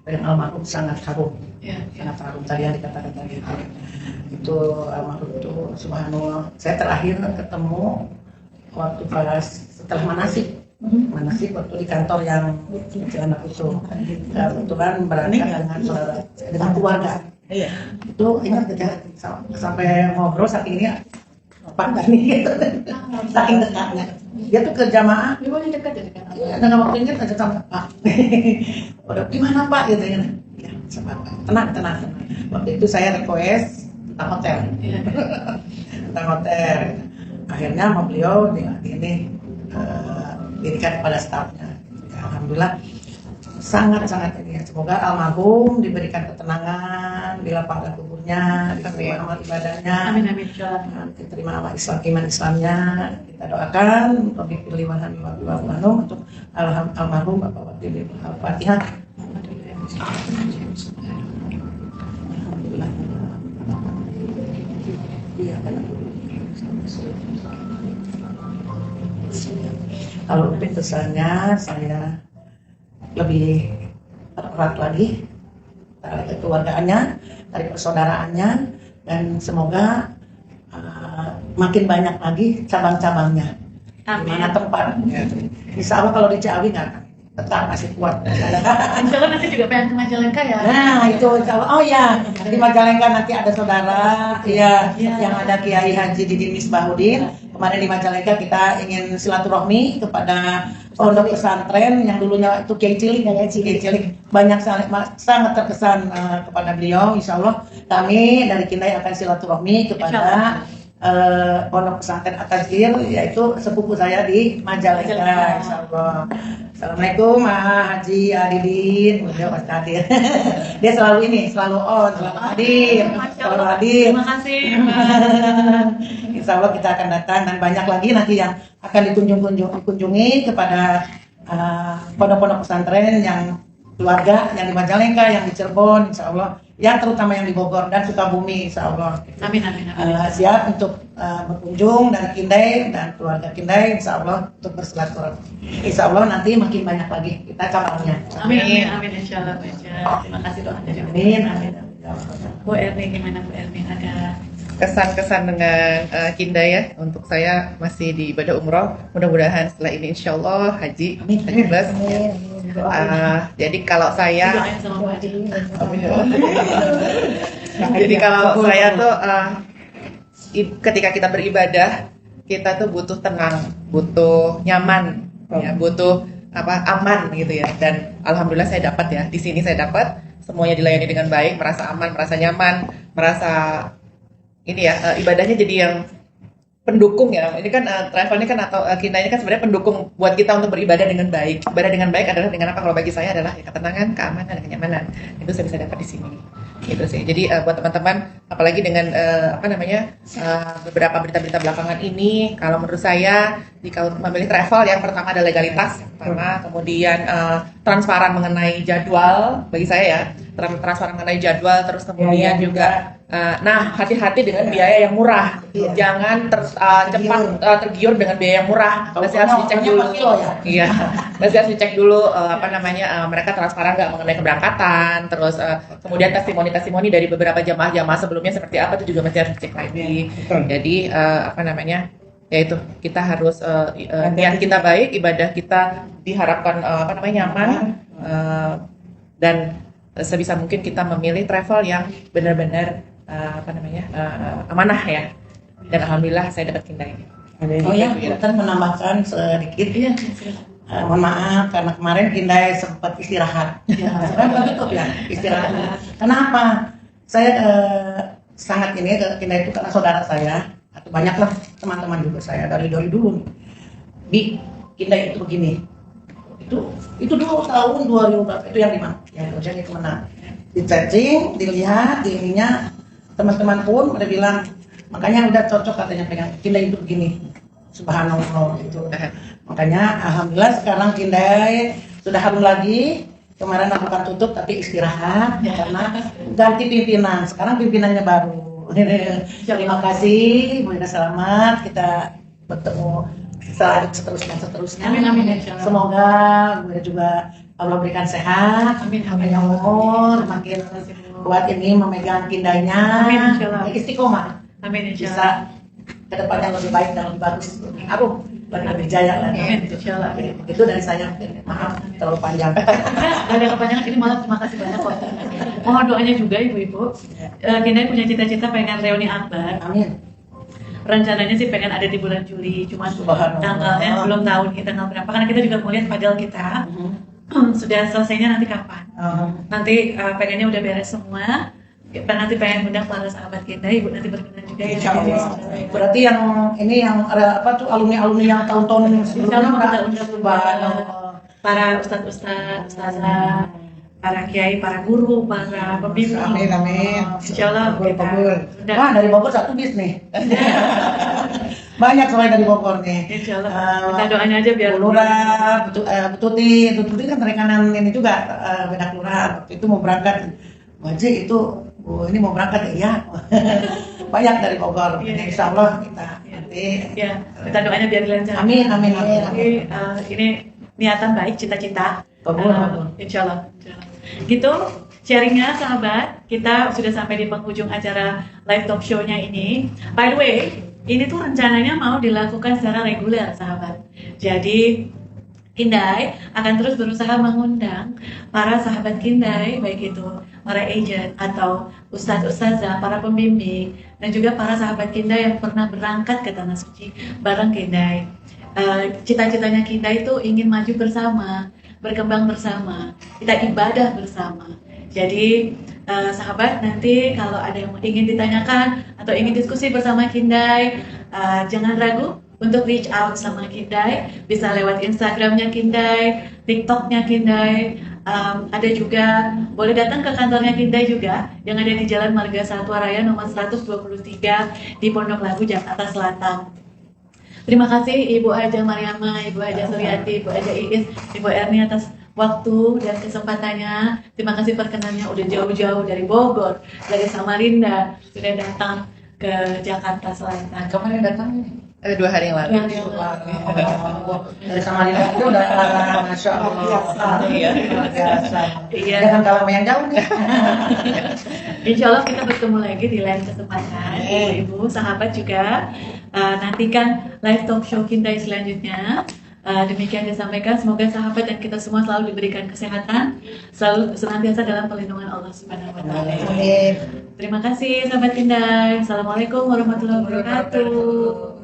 yang almarhum sangat harum. Ya. Sangat harum tadi yang dikatakan tadi itu almarhum itu subhanallah. Saya terakhir ketemu waktu pas setelah manasik waktu di kantor yang Cilandak itu. Kebetulan berangkat dengan keluarga. Iya. Itu ingat ya sampai ngobrol saking ini Pak nih gitu. Saking dekatnya. Dia tuh ke jamaah. Ibu ini dekat ya kan? Ya, dan waktu ingat aja sama Pak. Udah gimana Pak gitu ya. Ya, tenang. Waktu itu saya request tentang hotel. Iya. Tentang hotel. Akhirnya sama beliau ini dirikan kepada stafnya. Ya, alhamdulillah sangat ini ya. Semoga almarhum diberikan ketenangan, dilapangkan kuburnya, diterima amal ibadahnya, Amin amin insyaallah. diterima amal iman Islamnya. Kita doakan Rabbil Liwahan Wabiwahanum untuk almarhum Bapak Wati Al-Fatihah. Alhamdulillah. Iya kan. Kalau untuk pesannya saya lebih erat lagi dari kekeluargaannya, dari persaudaraannya, dan semoga makin banyak lagi cabang-cabangnya. Di mana tempat. Insya Allah kalau di Ciawi nggak akan tetap masih kuat. Insya Allah nanti juga pengen ke Majalengka ya. Nah itu insya Allah. Oh ya, di Majalengka nanti ada saudara, ya, yang ada Kiai Haji Didin Misbahuddin. Kemarin di Majalengka kita ingin silaturahmi kepada pondok pesantren yang dulunya itu Kiai Cilik. Banyak sangat terkesan kepada beliau. Insya Allah kami dari Kindai akan silaturahmi kepada pondok pesantren At-Tazkir, yaitu sepupu saya di Majalengka. Insya Allah. Assalamualaikum Haji Adidin, beliau pasti hadir. Dia selalu selalu on, selalu hadir, selalu hadir. Terima kasih. Insya Allah kita akan datang dan banyak lagi nanti yang akan dikunjungi kepada pondok-pondok pesantren yang keluarga yang di Majalengka, yang di Cirebon, Insya Allah, yang terutama yang di Bogor dan Sukabumi, Insya Allah. Amin amin amin. Siap untuk berkunjung dan Kindai dan keluarga Kindai, Insya Allah untuk bersilaturahmi. Insya Allah nanti makin banyak lagi kita cabangnya. Amin amin insyaallah Bu Haji. Terima kasih doa dari Bu. Amin. Bu Erni gimana Bu Erni, ada Kesan-kesan dengan Kindai ya, untuk saya masih di ibadah umroh. Mudah-mudahan setelah ini insya Allah haji plus. Jadi kalau saya doain sama Bu Haji. Jadi kalau saya tuh ketika kita beribadah, kita tuh butuh tenang, butuh nyaman, ya, butuh aman gitu ya. Dan alhamdulillah saya dapat ya. Di sini saya dapat semuanya dilayani dengan baik, merasa aman, merasa nyaman, merasa ibadahnya jadi yang pendukung ya. Ini kan travel ini kan atau Kindai ini kan sebenarnya pendukung buat kita untuk beribadah dengan baik. Ibadah dengan baik adalah dengan apa? Kalau bagi saya adalah ketenangan, keamanan, dan kenyamanan. Itu saya bisa dapat di sini. Gitu sih. Jadi buat teman-teman, apalagi dengan beberapa berita-berita belakangan ini, kalau menurut saya jika memilih travel, yang pertama ada legalitas, kemudian transparan mengenai jadwal bagi saya ya, transparan mengenai jadwal, terus kemudian juga hati-hati dengan biaya yang murah. Jangan cepat tergiur dengan biaya yang murah. Masih harus dicek dulu. Iya. Masih harus dicek dulu mereka transparan nggak mengenai keberangkatan, terus kemudian testimoni dari beberapa jamaah sebelumnya seperti apa, itu juga masih harus dicek lagi. Jadi yaitu kita harus niat kita baik, ibadah kita diharapkan nyaman, dan sebisa mungkin kita memilih travel yang benar-benar amanah ya. Dan alhamdulillah saya dapat Kindai. Oh ya, Intan menambahkan sedikit. Iya. Mohon maaf karena kemarin Kindai sempat istirahat. Sekarang udah tutup ya istirahat. Kenapa? Saya sangat ini ke Kindai itu karena saudara saya atau banyaklah teman-teman juga saya dari dulu. Bi, Kindai itu begini. Itu dulu tahun 2000 berapa itu yang di mana? Yang kerjanya kemana? Di chatting, dilihat, ininya teman-teman pun udah bilang makanya udah cocok katanya pegang Kindai itu begini. Subhanallah itu. Makanya alhamdulillah sekarang Kindai sudah harum lagi. Kemarin aku kan tutup tapi istirahat karena ganti pimpinan. Sekarang pimpinannya baru. Terima kasih, Bunda selamat. Kita bertemu seterusnya. Amin, amin, insyaallah. Semoga Bunda juga Allah berikan sehat, Amin, panjang umur, makin kuat ini memegang Kindainya. Amin, insyaallah. Istiqomah. Amin, Bisa insyaallah. ke depannya lebih baik dan lebih bagus. Aku lebih jaya lagi. Amin, insyaallah. Itu dari saya. Maaf terlalu panjang. Ada kepanjangan ini malah terima kasih banyak kok. Mohon doanya juga ibu-ibu. Kindai punya cita-cita pengen reuni akbar. Amin. Rencananya sih pengen ada di bulan Juli, cuman Subhanallah. tanggalnya belum tahu nih tanggal berapa. Karena kita juga mau lihat padel kita sudah selesainya nanti kapan. Nanti pengennya udah beres semua. Nanti pengen undang para sahabat kita, ibu nanti berkenan juga ya. Insya Allah. Berarti yang ini yang ada apa tuh alumni yang tahun-tahun Insya Allah mau kita sebelumnya undang Subhanallah. para ustadz-ustadz, ustazah, para kiai, para guru, para pembimbing. Amin, amin. Insya Allah kita undang. Wah dari Bogor satu bis nih. Banyak soalnya dari Bogor nih. Insya Allah. Kita doanya aja biar Lurah, Tuti kan rekanan ini juga beda kelurahan. Waktu itu mau berangkat, Wajib itu, ini mau berangkat ya. Banyak dari Bogor. Iya. Insya Allah kita nanti. ya kita doanya biar lancar. Amin. Jadi ini niatan baik, cita-cita. Kabul, kabul. Insya Allah. Gitu sharingnya sahabat. Kita sudah sampai di penghujung acara live talk show-nya ini. By the way, ini tuh rencananya mau dilakukan secara reguler sahabat. Jadi Kindai akan terus berusaha mengundang para sahabat Kindai, baik itu para agent atau ustadz-ustazah, para pembimbing, dan juga para sahabat Kindai yang pernah berangkat ke Tanah Suci bareng Kindai. Cita-citanya Kindai itu ingin maju bersama, berkembang bersama, kita ibadah bersama. Jadi sahabat nanti kalau ada yang ingin ditanyakan atau ingin diskusi bersama Kindai, jangan ragu untuk reach out sama Kindai, bisa lewat Instagramnya Kindai, TikToknya Kindai, ada juga boleh datang ke kantornya Kindai juga yang ada di Jalan Marga Satwa Raya nomor 123 di Pondok Labu, Jakarta Selatan. Terima kasih Ibu Haja Mariama, Ibu Haja Suryati, Ibu Haja Iis, Ibu Erni atas waktu dan kesempatannya. Terima kasih perkenannya udah jauh-jauh dari Bogor, dari Samarinda sudah datang ke Jakarta Selatan. Kemarin datang nih. 2 hari yang lalu. Dari Samarinda itu udah Masya Allah. Iya. Biasa. Iya. Jangan kalah sama yang jauh nih. Insya Allah kita bertemu lagi di lain kesempatan, ibu-ibu, sahabat juga. Nantikan live talk show Kindai selanjutnya. Demikian disampaikan, semoga sahabat dan kita semua selalu diberikan kesehatan, selalu senantiasa dalam perlindungan Allah Subhanahu wa Ta'ala. Amin. Terima kasih sahabat Kindai. Assalamualaikum warahmatullahi wabarakatuh.